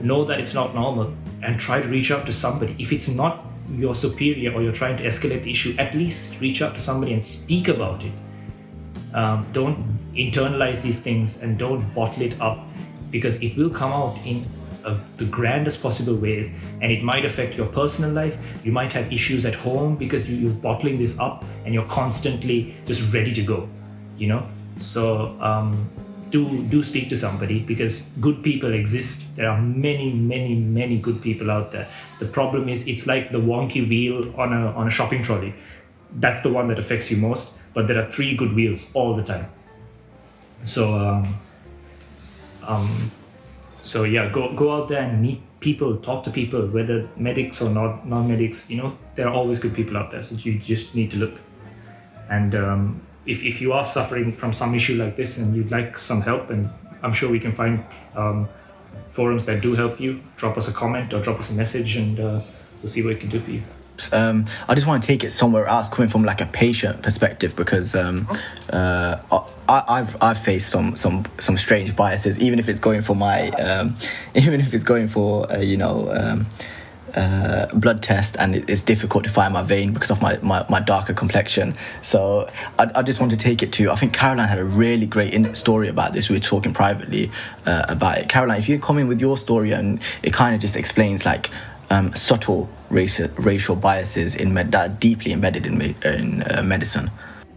know that it's not normal and try to reach out to somebody. If it's not your superior or you're trying to escalate the issue, at least reach out to somebody and speak about it. Don't internalize these things and don't bottle it up, because it will come out in the grandest possible ways, and it might affect your personal life. You might have issues at home because you're bottling this up and you're constantly just ready to go, So do speak to somebody, because good people exist. There are many, many, many good people out there. The problem is, it's like the wonky wheel on a shopping trolley. That's the one that affects you most, but there are 3 good wheels all the time. So go out there and meet people, talk to people, whether medics or non-medics. There are always good people out there, so you just need to look. And if you are suffering from some issue like this and you'd like some help, and I'm sure we can find forums that do help you, drop us a comment or drop us a message, and we'll see what we can do for you. I just want to take it somewhere else, coming from like a patient perspective, because I've faced some strange biases, even if it's going for blood test, and it's difficult to find my vein because of my darker complexion. So I just want to take it to, I think Caroline had a really great story about this. We were talking privately about it. Caroline, if you come in with your story, and it kind of just explains like subtle racial biases that are deeply embedded in medicine.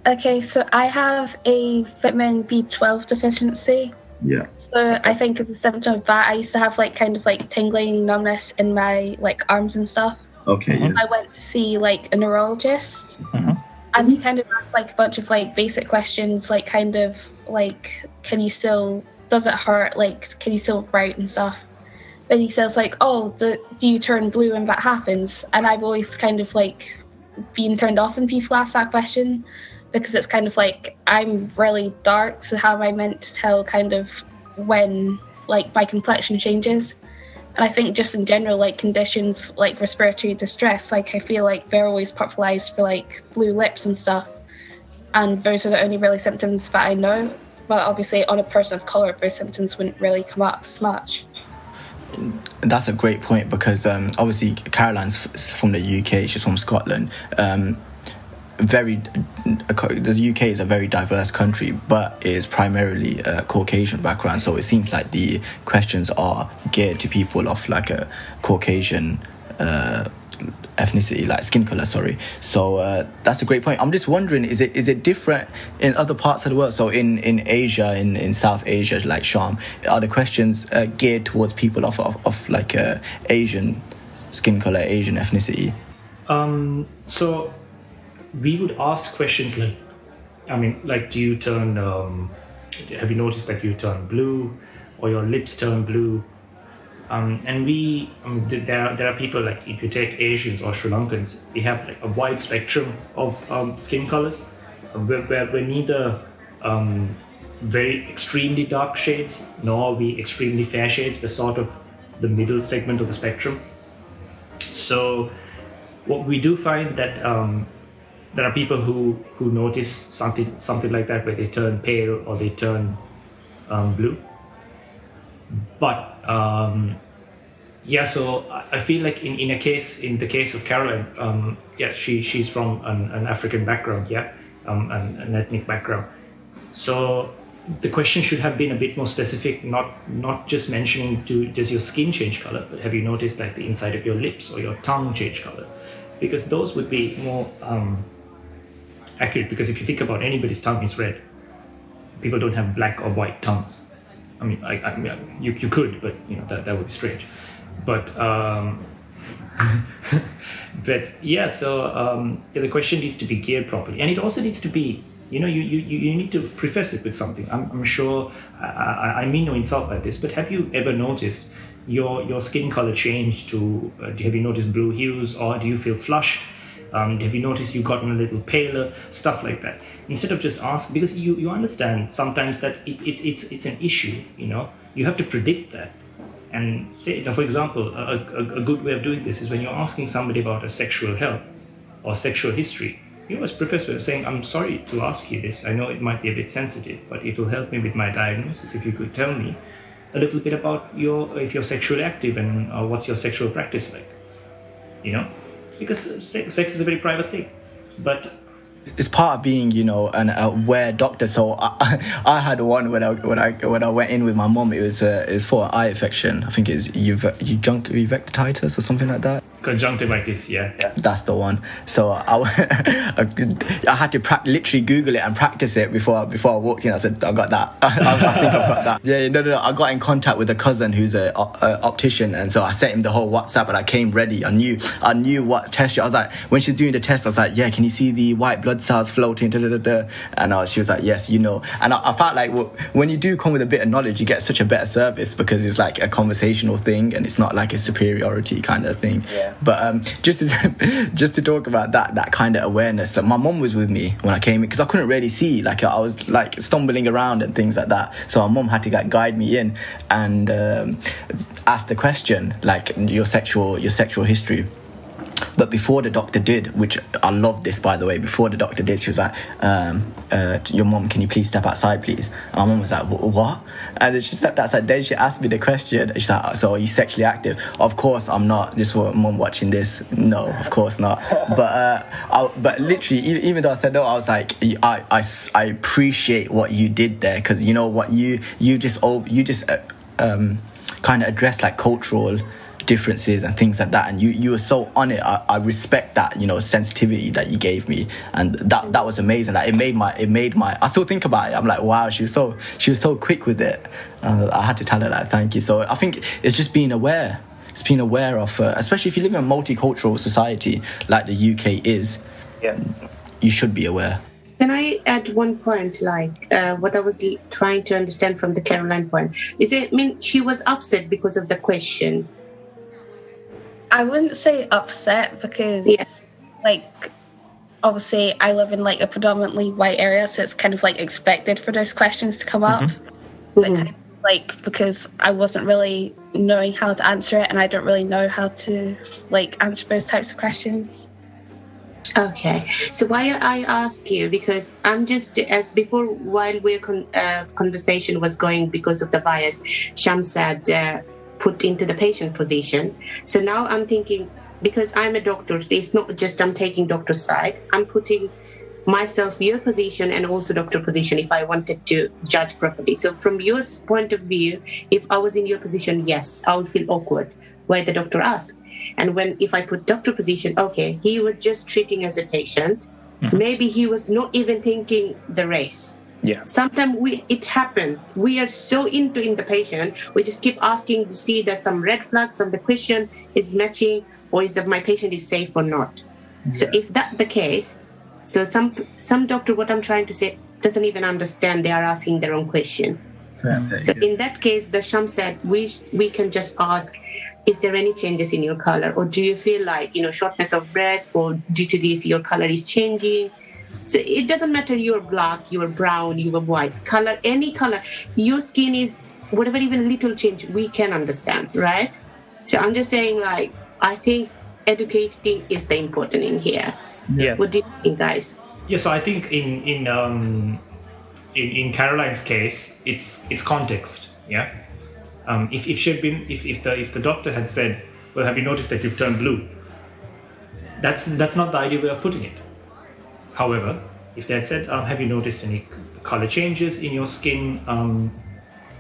Okay, so I have a vitamin B12 deficiency. Yeah. So I think as a symptom of that, I used to have kind of tingling, numbness in my arms and stuff. Okay. Yeah. I went to see a neurologist, and he kind of asked a bunch of basic questions, can you still, does it hurt? Can you still write and stuff? But he says do you turn blue when that happens? And I've always kind of been turned off when people ask that question, because it's kind of I'm really dark, so how am I meant to tell kind of when my complexion changes? And I think just in general, conditions like respiratory distress, I feel they're always popularized for blue lips and stuff, and those are the only really symptoms that I know. But obviously on a person of colour, those symptoms wouldn't really come up as much. That's a great point, because obviously Caroline's from the UK, she's from Scotland. the UK is a very diverse country, but is primarily a Caucasian background. So it seems like the questions are geared to people of like a Caucasian ethnicity, like skin color. Sorry. So that's a great point. I'm just wondering, is it different in other parts of the world? So in Asia, in South Asia, like Shaam, are the questions geared towards people of like Asian skin color, Asian ethnicity? So we would ask questions like, do you turn? Have you noticed that you turn blue, or your lips turn blue? And there are people, like if you take Asians or Sri Lankans, we have like a wide spectrum of skin colors. We're neither very extremely dark shades nor are we extremely fair shades. We're sort of the middle segment of the spectrum. So what we do find that there are people who notice something like that, where they turn pale or they turn blue. But so I feel like in the case of Caroline, she's from an African background, an ethnic background. So the question should have been a bit more specific, not just mentioning does your skin change color, but have you noticed like the inside of your lips or your tongue change color? Because those would be more accurate. Because if you think about anybody's tongue is red, people don't have black or white tongues. I mean, you could, but that would be strange. But the question needs to be geared properly, and it also needs to be, you need to preface it with something. I'm sure, I mean no insult by this, but have you ever noticed your skin color change to? Have you noticed blue hues, or do you feel flushed? Have you noticed you've gotten a little paler? Stuff like that. Instead of just asking, because you understand sometimes that it's an issue. You have to predict that. And say, for example, a good way of doing this is when you're asking somebody about a sexual health or sexual history. You as professor saying, I'm sorry to ask you this. I know it might be a bit sensitive, but it will help me with my diagnosis if you could tell me a little bit about if you're sexually active and what's your sexual practice like. Because sex is a very private thing. But it's part of being, an aware doctor. So I had one when I went in with my mum. It was for an eye infection. I think it's uvectitis or something like that. Conjunctivitis, yeah. That's the one. So I had to literally Google it and practice it before I walked in. I said, I got that. I think I've got that. Yeah, no. I got in contact with a cousin who's an optician, and so I sent him the whole WhatsApp, and I came ready. I knew what test. I was like, when she's doing the test, I was like, yeah, can you see the white blood cells floating? And she was like, yes, And I felt like when you do come with a bit of knowledge, you get such a better service, because it's like a conversational thing and it's not like a superiority kind of thing. Yeah. But just to talk about that kind of awareness, like my mum was with me when I came in, because I couldn't really see, like I was like stumbling around and things like that. So my mum had to guide me in and ask the question, like your sexual history. But before the doctor did, which I love this, by the way, before the doctor did, she was like, your mum, can you please step outside, please? And my mum was like, what? And then she stepped outside. Then she asked me the question. She's like, so are you sexually active? Of course I'm not. Just for mum watching this, no, of course not. But literally, even though I said no, I was like, I appreciate what you did there, because you know what, you just kind of addressed like cultural differences and things like that, and you were so on it. I respect that, sensitivity that you gave me, and that was amazing. Like it made my I still think about it. I'm like, wow, she was so quick with it. I had to tell her that, thank you. So I think it's just being aware. It's being aware of, especially if you live in a multicultural society like the UK is. Yeah, you should be aware. Can I add one point, like what I was trying to understand from the Caroline point? She was upset because of the question? I wouldn't say upset, because like obviously I live in like a predominantly white area, so it's kind of like expected for those questions to come up. But kind of like, because I wasn't really knowing how to answer it, and I don't really know how to like answer those types of questions. Okay, so why I ask you, because I'm just, as before, while we're conversation was going, because of the bias, Shaam said put into the patient position. So now I'm thinking, because I'm a doctor, it's not just I'm taking doctor's side, I'm putting myself, your position, and also doctor position if I wanted to judge properly. So from your point of view, if I was in your position, yes, I would feel awkward why the doctor asked. And if I put doctor position, okay, he was just treating as a patient. Maybe he was not even thinking the race. Yeah. Sometimes it happened. We are so in the patient, we just keep asking to see that some red flags, some the question is matching, or is that my patient is safe or not. Yeah. So if that's the case, so some doctor, what I'm trying to say, doesn't even understand they are asking the wrong question. Yeah. So in that case, the Shaam said we can just ask, is there any changes in your color, or do you feel like shortness of breath, or due to this your color is changing? So it doesn't matter you're black, you're brown, you're white, color, any color, your skin is whatever, even little change we can understand, right? So I'm just saying, like, I think educating is the important in here. Yeah. What do you think, guys? Yeah, so I think in Caroline's case, it's context. Yeah. If the doctor had said, well, have you noticed that you've turned blue? That's not the ideal way of putting it. However, if they had said, have you noticed any color changes in your skin,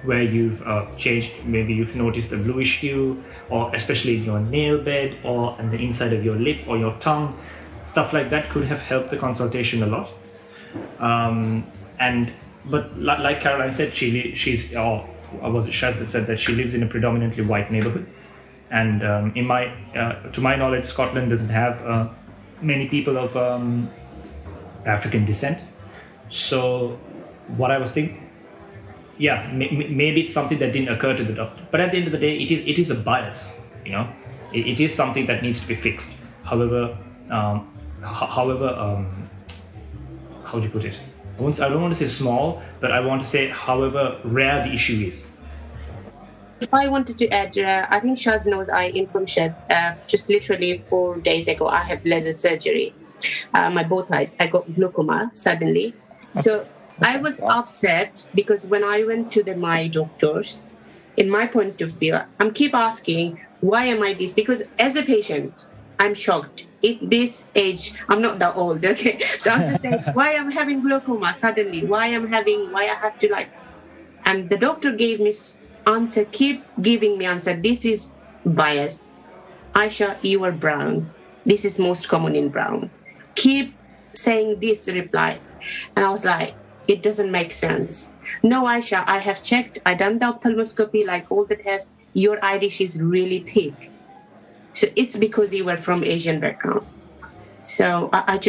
where you've changed, maybe you've noticed a bluish hue, or especially in your nail bed, or on the inside of your lip or your tongue, stuff like that could have helped the consultation a lot. But like Caroline said, was it Shaz that said that she lives in a predominantly white neighborhood, and to my knowledge, Scotland doesn't have many people of African descent. So what I was thinking, maybe it's something that didn't occur to the doctor. But at the end of the day, it is a bias. It is something that needs to be fixed. However, how do you put it? I don't want to say small, but I want to say however rare the issue is. If I wanted to add, I think Shaz knows I informed Shaz. Just literally 4 days ago, I have laser surgery. My both eyes, I got glaucoma suddenly. So I was upset because when I went to my doctors, in my point of view, I'm keep asking, why am I this? Because as a patient, I'm shocked. At this age, I'm not that old, okay? So I'm just saying, why I'm having glaucoma suddenly? Why I have to like... And the doctor gave me answer, keep giving me answer. This is bias. Ayesha, you are brown. This is most common in brown. Keep saying this reply. And I was like, it doesn't make sense. No, Ayesha, I have checked. I done the ophthalmoscopy, like all the tests. Your iris is really thick. So it's because you were from Asian background. So I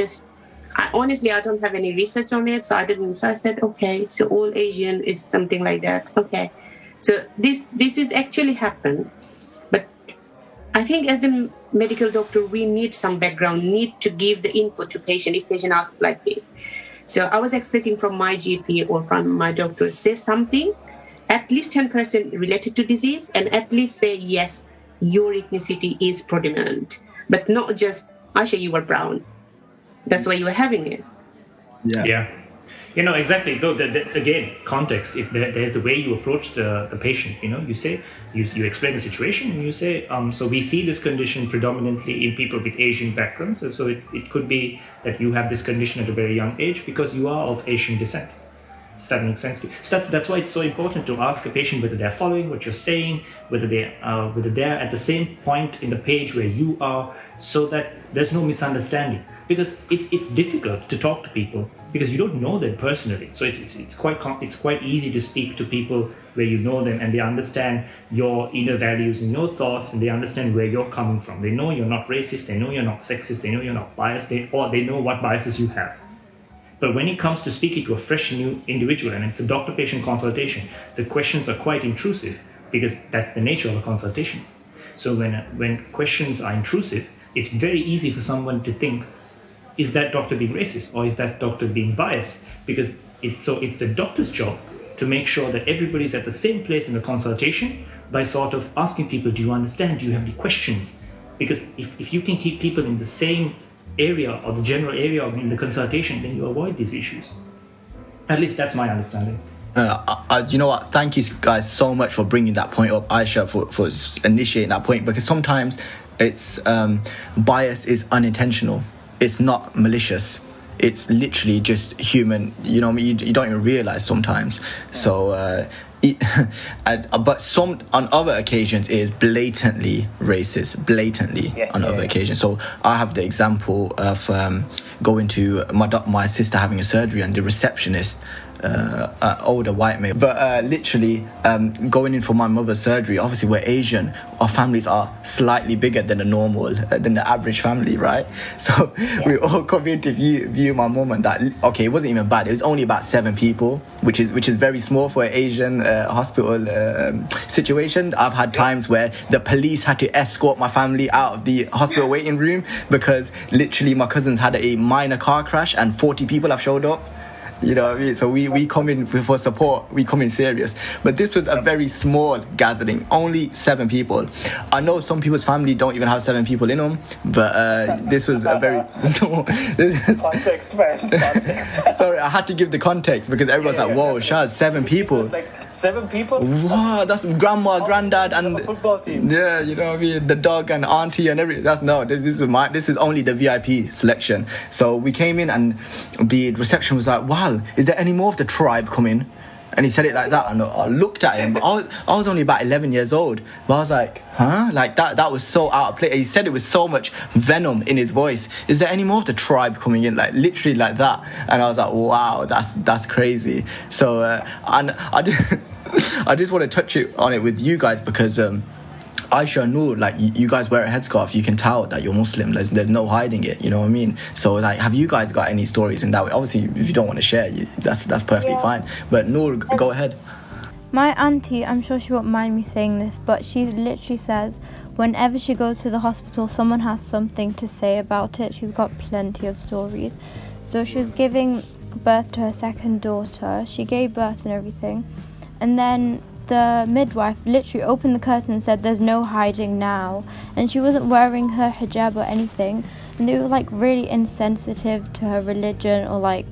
honestly, I don't have any research on it. So I said, okay, so all Asian is something like that. Okay. So this is actually happened. But I think as a medical doctor, we need some background, need to give the info to patient if patient asks like this. So I was expecting from my GP or from my doctor say something, at least 10% related to disease, and at least say, yes, your ethnicity is predominant, but not just, Ayesha, you were brown. That's why you were having it. Yeah. Exactly. Though, again, context. If there's the way you approach the patient. You say, you explain the situation, and you say, so we see this condition predominantly in people with Asian backgrounds. So it could be that you have this condition at a very young age because you are of Asian descent. Does that make sense to you? So that's why it's so important to ask a patient whether they're following what you're saying, whether they're at the same point in the page where you are, so that there's no misunderstanding. Because it's difficult to talk to people because you don't know them personally. So it's quite easy to speak to people where you know them and they understand your inner values and your thoughts, and they understand where you're coming from. They know you're not racist. They know you're not sexist. They know you're not biased. They know what biases you have. But when it comes to speaking to a fresh new individual, and it's a doctor-patient consultation, the questions are quite intrusive because that's the nature of a consultation. So when questions are intrusive, it's very easy for someone to think, is that doctor being racist or is that doctor being biased? Because it's the doctor's job to make sure that everybody's at the same place in the consultation by sort of asking people, do you understand? Do you have any questions? Because if you can keep people in the same area or the general area in the consultation, then you avoid these issues. At least that's my understanding. You know what? Thank you guys so much for bringing that point up, Ayesha, for initiating that point, because sometimes it's bias is unintentional. It's not malicious. it's literally just human. You know what I mean? You don't even realize sometimes. So. But some on other occasions is blatantly racist, on other occasions. So I have the example of going to my sister having a surgery, and the receptionist, older white male, but literally going in for my mother's surgery. Obviously we're Asian, our families are slightly bigger than than the average family, right? So we all come in to view my mum, and that, okay, it wasn't even bad, it was only about 7 people, which is very small for an Asian hospital situation. I've had times where the police had to escort my family out of the hospital waiting room because literally my cousins had a minor car crash and 40 people have showed up. You know what I mean? So we come in for support, we come in serious. But this was a very small gathering, only 7 people. I know some people's family don't even have 7 people in them, but this was a very small... Context, man. Context. Sorry, I had to give the context because everyone's like, whoa, Shaz, 7 people. Like 7 people? Wow, that's grandma, granddad, and... a football team. Yeah, you know what I mean? The dog and auntie and everything. This is only the VIP selection. So we came in and the reception was like, wow, is there any more of the tribe coming? And he said it like that, and I looked at him. I was only about 11 years old, but I was like, huh? Like that was so out of place. He said it with so much venom in his voice. Is there any more of the tribe coming in? Like literally like that. And I was like, wow, that's crazy. So and I just want to touch on it with you guys because Ayesha and Noor, like you guys wear a headscarf, you can tell that you're Muslim. There's no hiding it, you know what I mean? So like, have you guys got any stories in that way? Obviously, if you don't want to share, that's perfectly fine. But Noor, go ahead. My auntie, I'm sure she won't mind me saying this, but she literally says whenever she goes to the hospital, someone has something to say about it. She's got plenty of stories. So she was giving birth to her second daughter. She gave birth and everything. And then the midwife literally opened the curtain and said, there's no hiding now. And she wasn't wearing her hijab or anything. And they were like really insensitive to her religion or like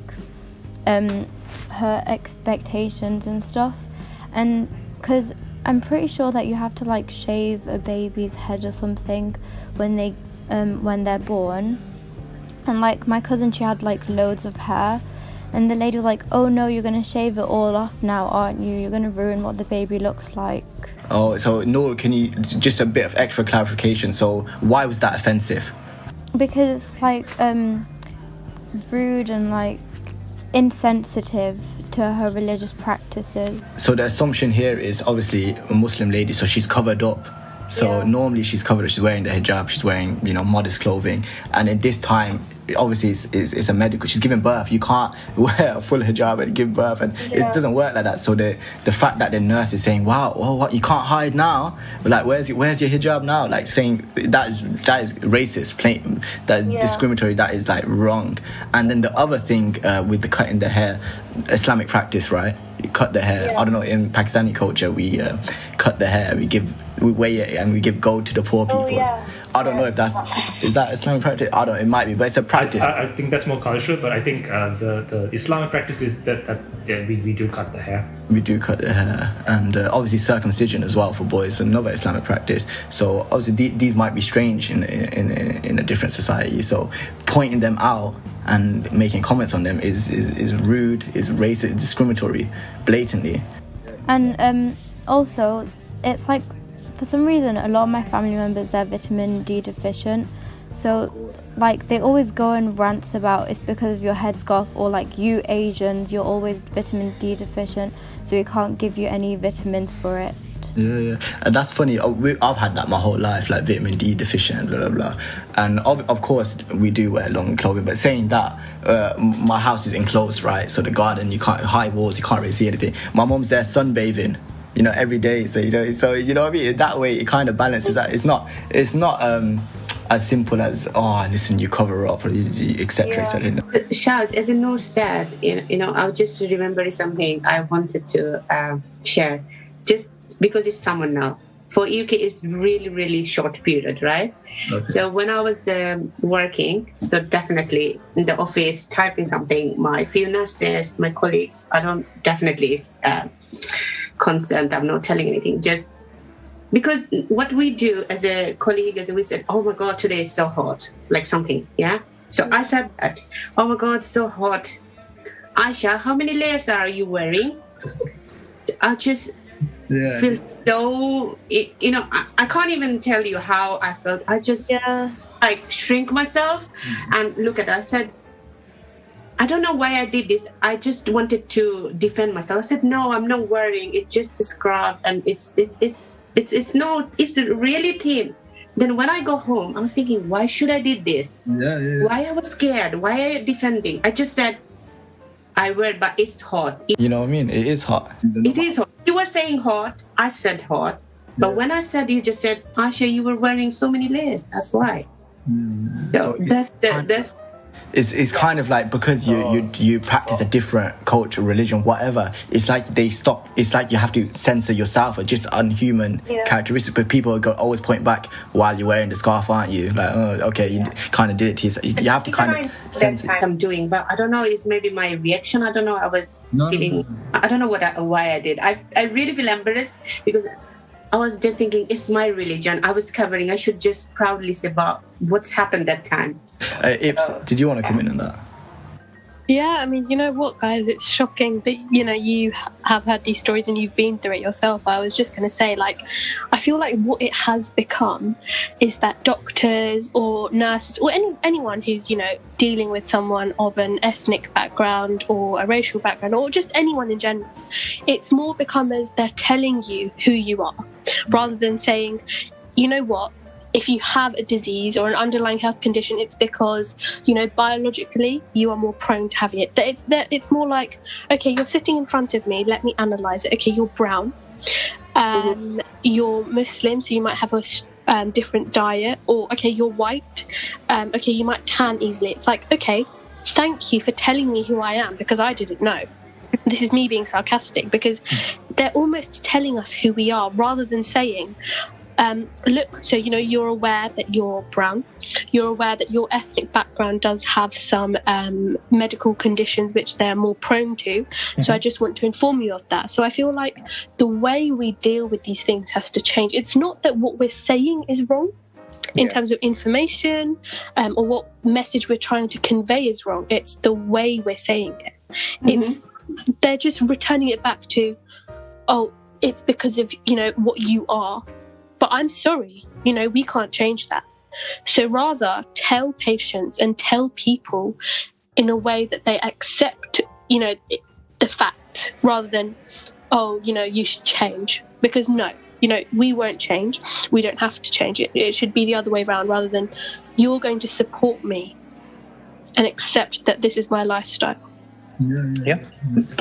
her expectations and stuff. And because I'm pretty sure that you have to like shave a baby's head or something when they're born. And like my cousin, she had like loads of hair. And the lady was like, oh no, you're going to shave it all off now, aren't you? You're going to ruin what the baby looks like. Oh, so Noor, can you, just a bit of extra clarification. So why was that offensive? Because it's like rude and like insensitive to her religious practices. So the assumption here is obviously a Muslim lady, so she's covered up. So normally she's covered up, she's wearing the hijab, she's wearing, modest clothing. And in this time, obviously it's a medical, she's giving birth. You can't wear a full hijab and give birth, and it doesn't work like that. So the fact that the nurse is saying, wow, well, what, you can't hide now, like where's your hijab now, like saying that is racist, plain, that is discriminatory, that is like wrong. And then the other thing with the cutting the hair, Islamic practice, right? You cut the hair. I don't know, in Pakistani culture we cut the hair, we weigh it and we give gold to the poor people. I don't know if is that Islamic practice? I don't know, it might be, but it's a practice. I think that's more cultural, but I think the Islamic practice is that we do cut the hair. We do cut the hair, and obviously circumcision as well for boys, another Islamic practice. So obviously these might be strange in a different society. So pointing them out and making comments on them is rude, is racist, discriminatory, blatantly. And also, it's like, for some reason, a lot of my family members, they're vitamin D deficient. So, like, they always go and rants about it's because of your headscarf, or like, you Asians, you're always vitamin D deficient, so we can't give you any vitamins for it. Yeah. And that's funny. I've had that my whole life, like vitamin D deficient, blah, blah, blah. And of course, we do wear long clothing. But saying that, my house is enclosed, right? So the garden, you can't, high walls, you can't really see anything. My mum's there sunbathing, every day. So, you know what I mean? That way, it kind of balances that. It's not as simple as, oh, listen, you cover up, etc. Shaz, as Noor said, I just remember something I wanted to share. Just because it's summer now. For UK, it's really, really short period, right? Okay. So when I was working, so definitely in the office, typing something, my few nurses, my colleagues, I don't definitely concerned, I'm not telling anything. Just because what we do as a colleague, we said, oh my God, today is so hot, like something, yeah? So I said that. Oh my God, so hot. Ayesha, how many layers are you wearing? I just feel so, I can't even tell you how I felt. I just like shrink myself and look at it. I said, I don't know why I did this. I just wanted to defend myself. I said, no, I'm not worrying. It's just the scrub and it's really thin. Then when I go home, I was thinking, why should I did this? Why I was scared? Why are you defending? I just said, I wear, but it's hot. You know what I mean? It is hot. It is hot. You were saying hot. I said hot. But when I said, you just said, Ayesha, you were wearing so many layers. That's why. So that's It's kind of like because you practice a different culture, religion, whatever. It's like it's like you have to censor yourself or just unhuman characteristics. But people always point back while you're wearing the scarf, aren't you? Like, oh, okay, you kind of did it to yourself. You have to kind of censor. That I'm doing, but I don't know. It's maybe my reaction. I don't know. I was feeling. I don't know why I did. I really feel embarrassed because I was just thinking, it's my religion. I was covering. I should just proudly say about what's happened that time. Ips, did you want to comment on that? Yeah, I mean, you know what, guys? It's shocking that, you have had these stories and you've been through it yourself. I was just going to say, I feel like what it has become is that doctors or nurses or anyone who's, dealing with someone of an ethnic background or a racial background or just anyone in general, it's more become as they're telling you who you are rather than saying, you know what? If you have a disease or an underlying health condition, it's because, biologically, you are more prone to having it. It's more like, okay, you're sitting in front of me, let me analyse it. Okay, you're brown. You're Muslim, so you might have a different diet. Or, okay, you're white. Okay, you might tan easily. It's like, okay, thank you for telling me who I am because I didn't know. This is me being sarcastic because they're almost telling us who we are rather than saying, look, so, you're aware that you're brown. You're aware that your ethnic background does have some medical conditions which they're more prone to. So I just want to inform you of that. So I feel like the way we deal with these things has to change. It's not that what we're saying is wrong in terms of information or what message we're trying to convey is wrong. It's the way we're saying it. They're just returning it back to, oh, it's because of, what you are. But I'm sorry, we can't change that. So rather tell patients and tell people in a way that they accept, the facts rather than, oh, you should change. Because no, we won't change. We don't have to change it. It should be the other way around rather than you're going to support me and accept that this is my lifestyle. Yeah.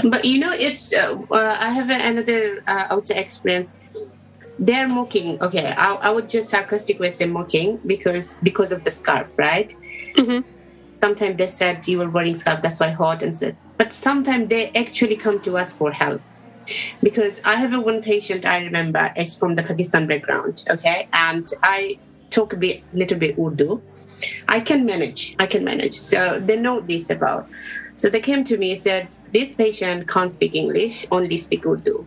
But, it's, I have another, I would say, experience. They're mocking. Okay, I would just sarcastically say mocking because of the scarf, right? Sometimes they said you were wearing scarf, that's why hot and said. But sometimes they actually come to us for help. Because I have one patient I remember is from the Pakistan background, okay? And I talk a little bit Urdu. I can manage. So they know this about. So they came to me and said, this patient can't speak English, only speak Urdu.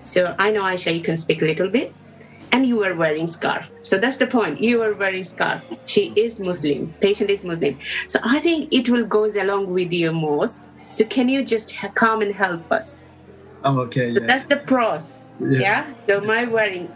So I know, Ayesha, you can speak a little bit. And you were wearing scarf. So that's the point. You were wearing scarf. She is Muslim. Patient is Muslim. So I think it will goes along with you most. So can you just come and help us? Oh, okay. So that's the pros. Yeah. So my wearing,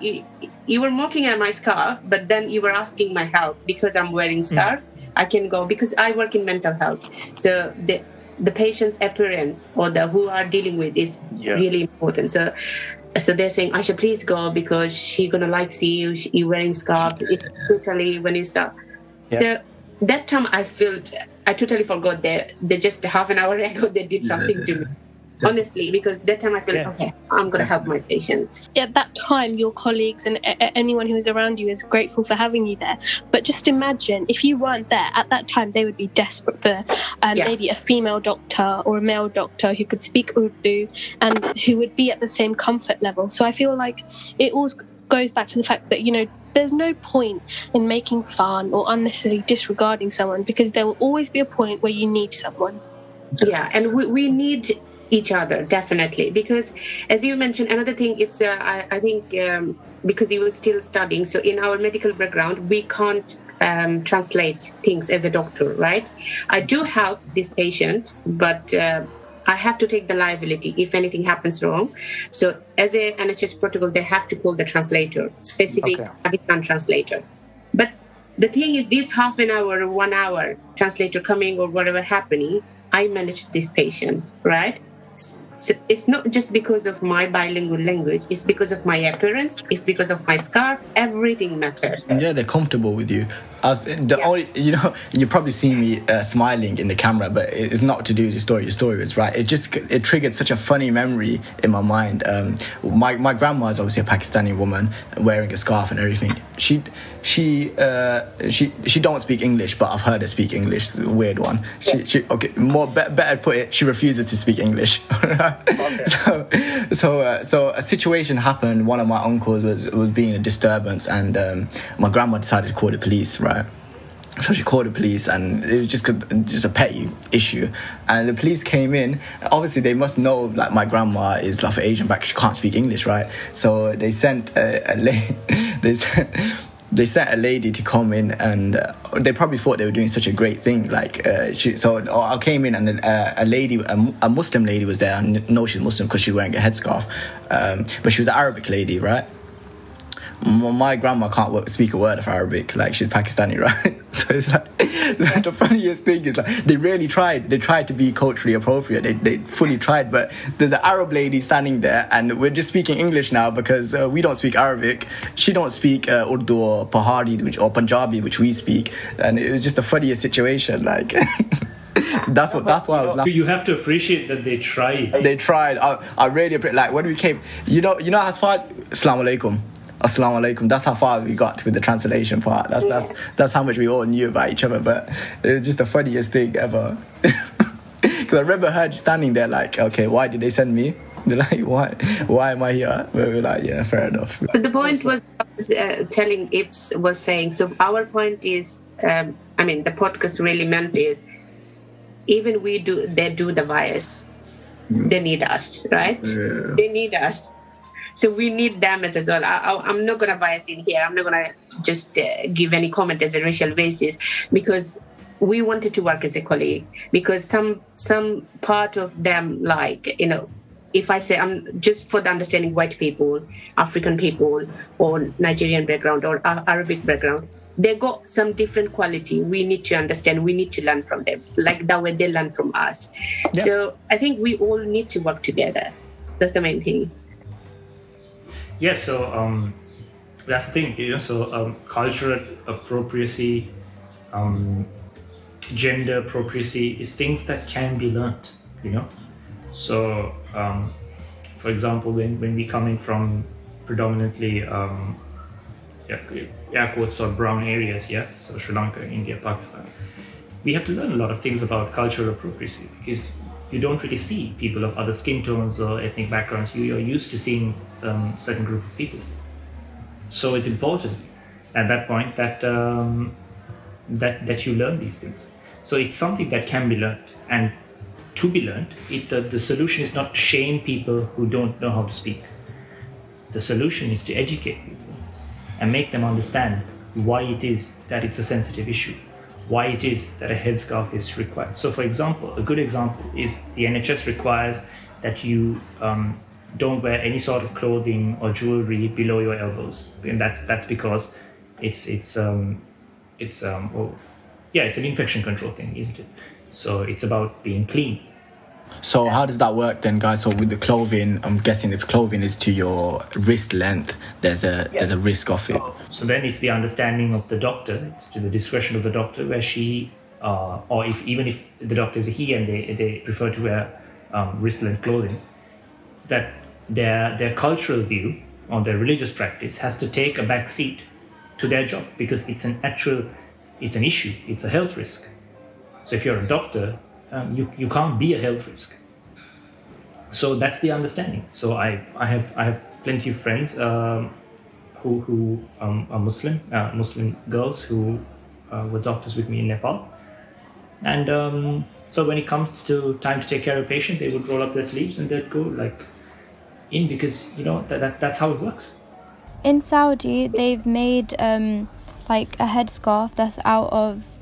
you were mocking at my scarf, but then you were asking my help because I'm wearing scarf. I can go because I work in mental health. So the patient's appearance or who are dealing with is really important. So they're saying, Ayesha, please go because she's gonna see you. You're wearing scarf. It's totally when you start. So that time I totally forgot they just half an hour ago they did something to me. Honestly, because that time I feel okay, I'm gonna help my patients. At that time, your colleagues and anyone who was around you is grateful for having you there. But just imagine if you weren't there at that time, they would be desperate for maybe a female doctor or a male doctor who could speak Urdu and who would be at the same comfort level. So I feel like it all goes back to the fact that there's no point in making fun or unnecessarily disregarding someone because there will always be a point where you need someone. Yeah, and we need each other, definitely, because as you mentioned, another thing, it's I think because you were still studying, so in our medical background we can't translate things as a doctor, right? I do help this patient, but I have to take the liability if anything happens wrong. So as a NHS protocol, they have to call the translator, specific Pakistan translator. But the thing is, this half an hour or 1 hour translator coming or whatever happening, I manage this patient, right? So it's not just because of my bilingual language, it's because of my appearance, it's because of my scarf, everything matters. Yeah, they're comfortable with you. Only, you probably see me smiling in the camera, but it's not to do with your story. Your story was right. It triggered such a funny memory in my mind. My grandma is obviously a Pakistani woman wearing a scarf and everything. She don't speak English, but I've heard her speak English. It's a weird one. Better put it, she refuses to speak English. So a situation happened. One of my uncles was being a disturbance, and my grandma decided to call the police. Right. So she called the police, and it was just a petty issue. And the police came in. Obviously, they must know like my grandma is like Asian back. She can't speak English, right? So they sent they sent a lady to come in, and they probably thought they were doing such a great thing. I came in, and a Muslim lady was there. I know she's Muslim because she's wearing a headscarf, but she was an Arabic lady, right? My grandma can't speak a word of Arabic, like she's Pakistani, right? So it's like the funniest thing is like they really tried. They tried to be culturally appropriate. They fully tried, but there's an Arab lady standing there, and we're just speaking English now because we don't speak Arabic. She don't speak Urdu or Pahari or Punjabi, which we speak, and it was just the funniest situation. Like that's why I was laughing. You have to appreciate that they tried. They tried. I really appreciate. Like when we came, as far Assalamu alaikum. Assalamu alaikum. That's how far we got with the translation part. That's how much we all knew about each other. But it was just the funniest thing ever. Because I remember her just standing there like, okay, why did they send me? They're like, why am I here? We were like, yeah, fair enough. So the point was telling Ips was saying. So our point is, the podcast really meant is, even they do the bias. They need us, right? Yeah. They need us. So we need them as well. I'm not going to bias in here. I'm not going to just give any comment as a racial basis, because we wanted to work as a colleague. Because some part of them, if I say, I'm just for the understanding white people, African people, or Nigerian background or Arabic background, they got some different quality. We need to understand. We need to learn from them, like that way they learn from us. Yeah. So I think we all need to work together. That's the main thing. Yeah, so that's the thing, so cultural appropriacy, gender appropriacy is things that can be learned, So, for example, when we coming from predominantly, air quotes or brown areas, so Sri Lanka, India, Pakistan, we have to learn a lot of things about cultural appropriacy, because you don't really see people of other skin tones or ethnic backgrounds. You're used to seeing certain group of people. So it's important at that point that you learn these things. So it's something that can be learned, and to be learned, the solution is not to shame people who don't know how to speak. The solution is to educate people and make them understand why it is that it's a sensitive issue, why it is that a headscarf is required. So for example, a good example is the NHS requires that you don't wear any sort of clothing or jewelry below your elbows, and that's because it's an infection control thing, isn't it? So it's about being clean. So how does that work then, guys? So with the clothing, I'm guessing if clothing is to your wrist length, there's a risk of it. So then it's the understanding of the doctor. It's to the discretion of the doctor where she, or even if the doctor is a he and they prefer to wear wrist length clothing, that their cultural view or their religious practice has to take a back seat to their job, because it's an issue, it's a health risk. So if you're a doctor, you can't be a health risk. So that's the understanding. So I have plenty of friends who are Muslim girls who were doctors with me in Nepal, and so when it comes to time to take care of a patient, they would roll up their sleeves and they'd go because that's how it works. In Saudi, they've made like a headscarf that's out of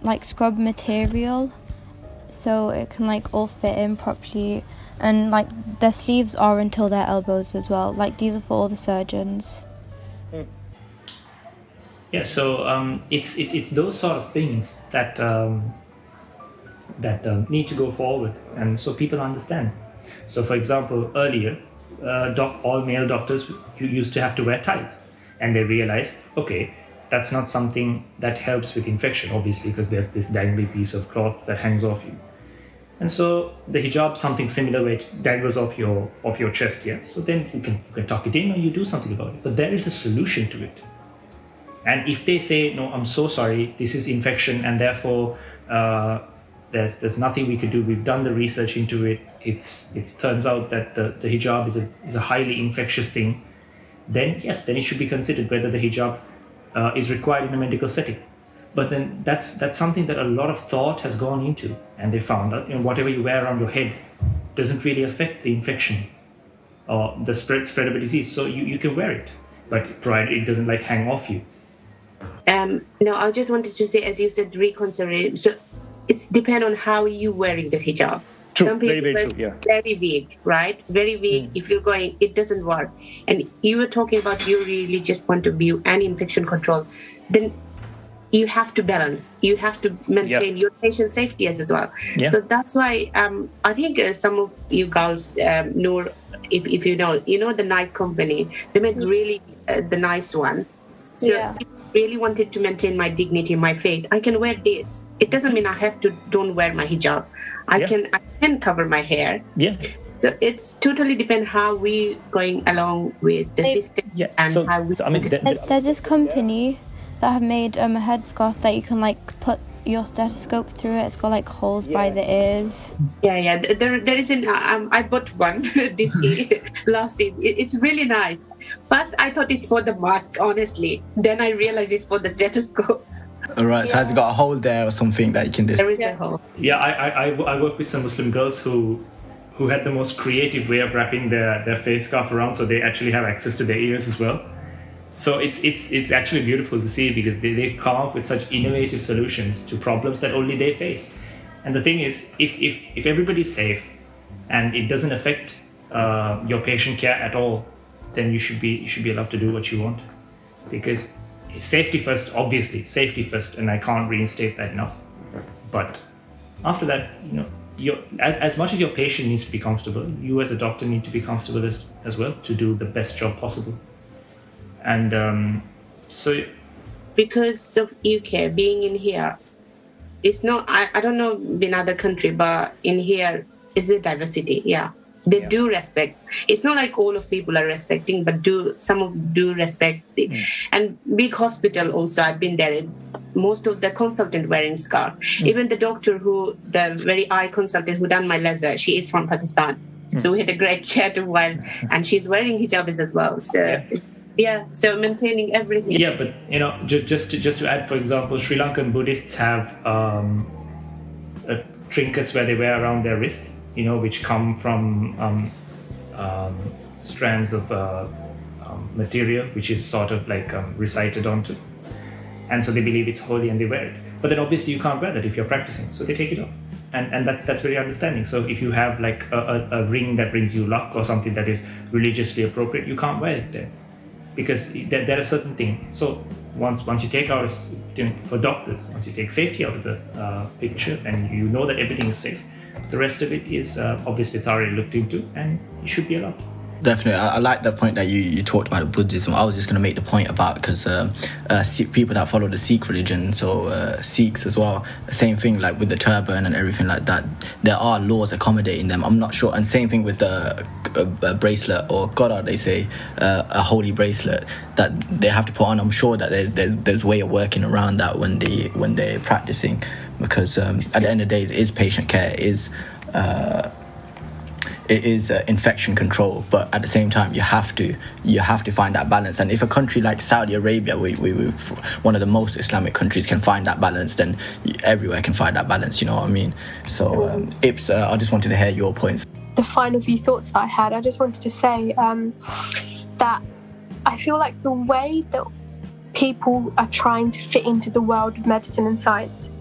like scrub material, so it can like all fit in properly, and like their sleeves are until their elbows as well. Like these are for all the surgeons. Yeah, so it's those sort of things that need to go forward, and so people understand. So, for example, earlier, all male doctors used to have to wear ties, and they realized, okay, that's not something that helps with infection, obviously, because there's this dangly piece of cloth that hangs off you. And so the hijab, something similar, where it dangles off your chest, yeah. So then you can tuck it in, or you do something about it. But there is a solution to it. And if they say, no, I'm so sorry, this is infection, and therefore there's nothing we could do. We've done the research into it. It turns out that the hijab is a highly infectious thing. Then yes, then it should be considered whether the hijab is required in a medical setting. But then that's something that a lot of thought has gone into, and they found out, whatever you wear around your head doesn't really affect the infection or the spread of a disease. So you can wear it, but provided it doesn't like hang off you. No, I just wanted to say, as you said, reconsider. So it's depend on how you wearing the hijab. True, Some people very, very wear true, yeah. very weak, right? Very weak. If you're going, it doesn't work. And you were talking about you really just want to view any infection control. Then you have to balance. You have to maintain your patient safety as well. Yeah. So that's why I think some of you girls, Noor, if you know the Nike company, they made really the nice one. So really wanted to maintain my dignity, my faith. I can wear this. It doesn't mean I have to don't wear my hijab. I can cover my hair. Yeah. So it's totally depend how we going along with the system and how we. There's this company that have made a headscarf that you can like put your stethoscope through it. It's got like holes by the ears. Yeah. There is I bought one this year, last year. It's really nice. First, I thought it's for the mask, honestly. Then I realized it's for the stethoscope. All right, so has it got a hole there or something that you can just... There is a hole. Yeah, I work with some Muslim girls who had the most creative way of wrapping their face scarf around, so they actually have access to their ears as well. So it's actually beautiful to see, because they come up with such innovative solutions to problems that only they face. And the thing is, if everybody's safe and it doesn't affect your patient care at all, then you should be allowed to do what you want, because safety first, obviously, safety first, and I can't reinstate that enough. But after that, as much as your patient needs to be comfortable, you as a doctor need to be comfortable as well to do the best job possible. And so, because of UK being in here, it's not. I don't know in other country, but in here is a diversity. Yeah, they do respect. It's not like all of people are respecting, but some do respect. And big hospital also, I've been there. Most of the consultant wearing scarf. Even the doctor the very eye consultant who done my laser, she is from Pakistan. So we had a great chat a while, and she's wearing hijabs as well. So. Yeah, so maintaining everything. Yeah, but just to add, for example, Sri Lankan Buddhists have trinkets where they wear around their wrist, which come from strands of material, which is sort of like recited onto, and so they believe it's holy and they wear it. But then obviously you can't wear that if you're practicing, so they take it off, and that's very understanding. So if you have like a ring that brings you luck or something that is religiously appropriate, you can't wear it then. Because there are certain things. So once you take out for doctors, once you take safety out of the picture, and you know that everything is safe, the rest of it is obviously thoroughly looked into, and you should be allowed. Definitely, I like the point that you talked about Buddhism. I was just going to make the point about, because people that follow the Sikh religion, so Sikhs as well, same thing, like with the turban and everything like that, there are laws accommodating them. I'm not sure, and same thing with the bracelet or qara, they say, a holy bracelet that they have to put on. I'm sure that there's a way of working around that when they're practicing, because at the end of the day, it is patient care, it is infection control, but at the same time you have to find that balance. And if a country like Saudi Arabia, we one of the most Islamic countries, can find that balance, then everywhere can find that balance, you know what I mean? So Ips, I just wanted to hear your points. The final few thoughts that I had, I just wanted to say that I feel like the way that people are trying to fit into the world of medicine and science.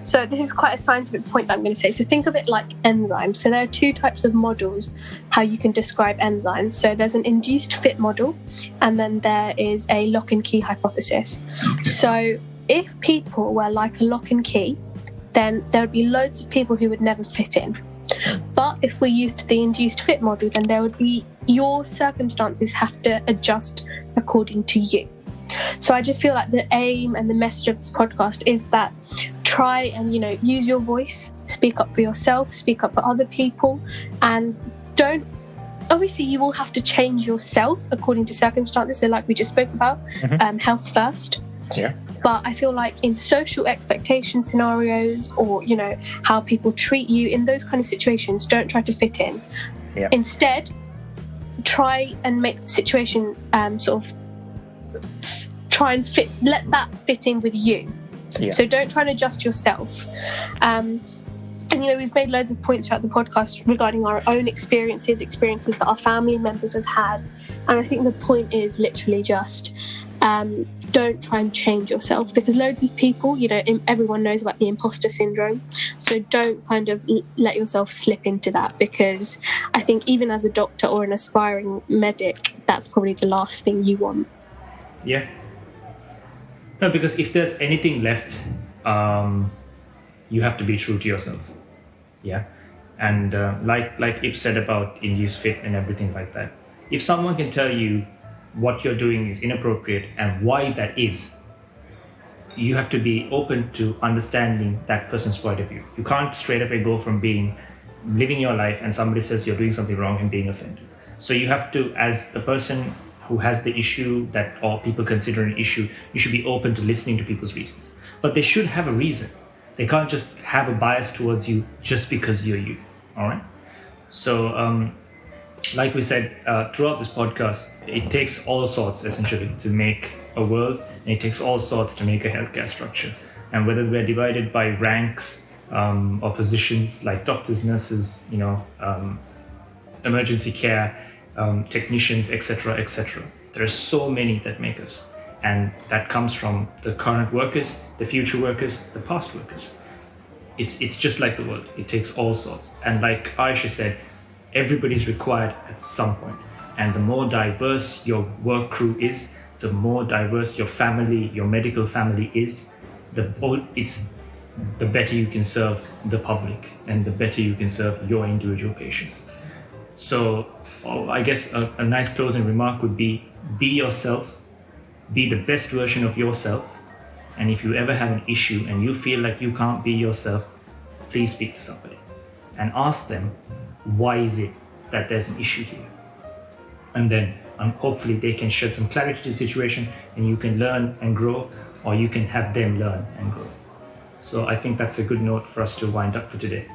So this is quite a scientific point that I'm going to say. So think of it like enzymes. So there are two types of models how you can describe enzymes. So there's an induced fit model, and then there is a lock and key hypothesis. So if people were like a lock and key, then there would be loads of people who would never fit in. But if we used the induced fit model, then there would be your circumstances have to adjust according to you. So I just feel like the aim and the message of this podcast is that try and, use your voice, speak up for yourself, speak up for other people, and don't, obviously you will have to change yourself according to circumstances. So like we just spoke about, health first. Yeah. But I feel like in social expectation scenarios or, how people treat you in those kind of situations, don't try to fit in. Yeah. Instead, try and make the situation try and let that fit in with you. Yeah. So don't try and adjust yourself. And we've made loads of points throughout the podcast regarding our own experiences that our family members have had. And I think the point is literally just don't try and change yourself, because loads of people, everyone knows about the imposter syndrome. So don't kind of let yourself slip into that, because I think even as a doctor or an aspiring medic, that's probably the last thing you want. Yeah. No, because if there's anything left, you have to be true to yourself. Yeah. And like Ip said about induced fit and everything like that, if someone can tell you what you're doing is inappropriate and why that is, you have to be open to understanding that person's point of view. You can't straight away go from living your life and somebody says you're doing something wrong and being offended. So you have to, as the person who has the issue or people consider an issue, you should be open to listening to people's reasons. But they should have a reason. They can't just have a bias towards you just because you're you. All right? So, like we said, throughout this podcast, it takes all sorts essentially to make a world, and it takes all sorts to make a healthcare structure. And whether we're divided by ranks or positions like doctors, nurses, emergency care, technicians, etc., there are so many that make us, and that comes from the current workers, the future workers, the past workers. It's just like the world. It takes all sorts, and like Ayesha said, everybody's required at some point. And the more diverse your work crew is, the more diverse your family, your medical family is, the better you can serve the public and the better you can serve your individual patients. So I guess a nice closing remark would be yourself, be the best version of yourself. And if you ever have an issue and you feel like you can't be yourself, please speak to somebody and ask them, why is it that there's an issue here? And then hopefully they can shed some clarity to the situation, and you can learn and grow, or you can have them learn and grow. So I think that's a good note for us to wind up for today.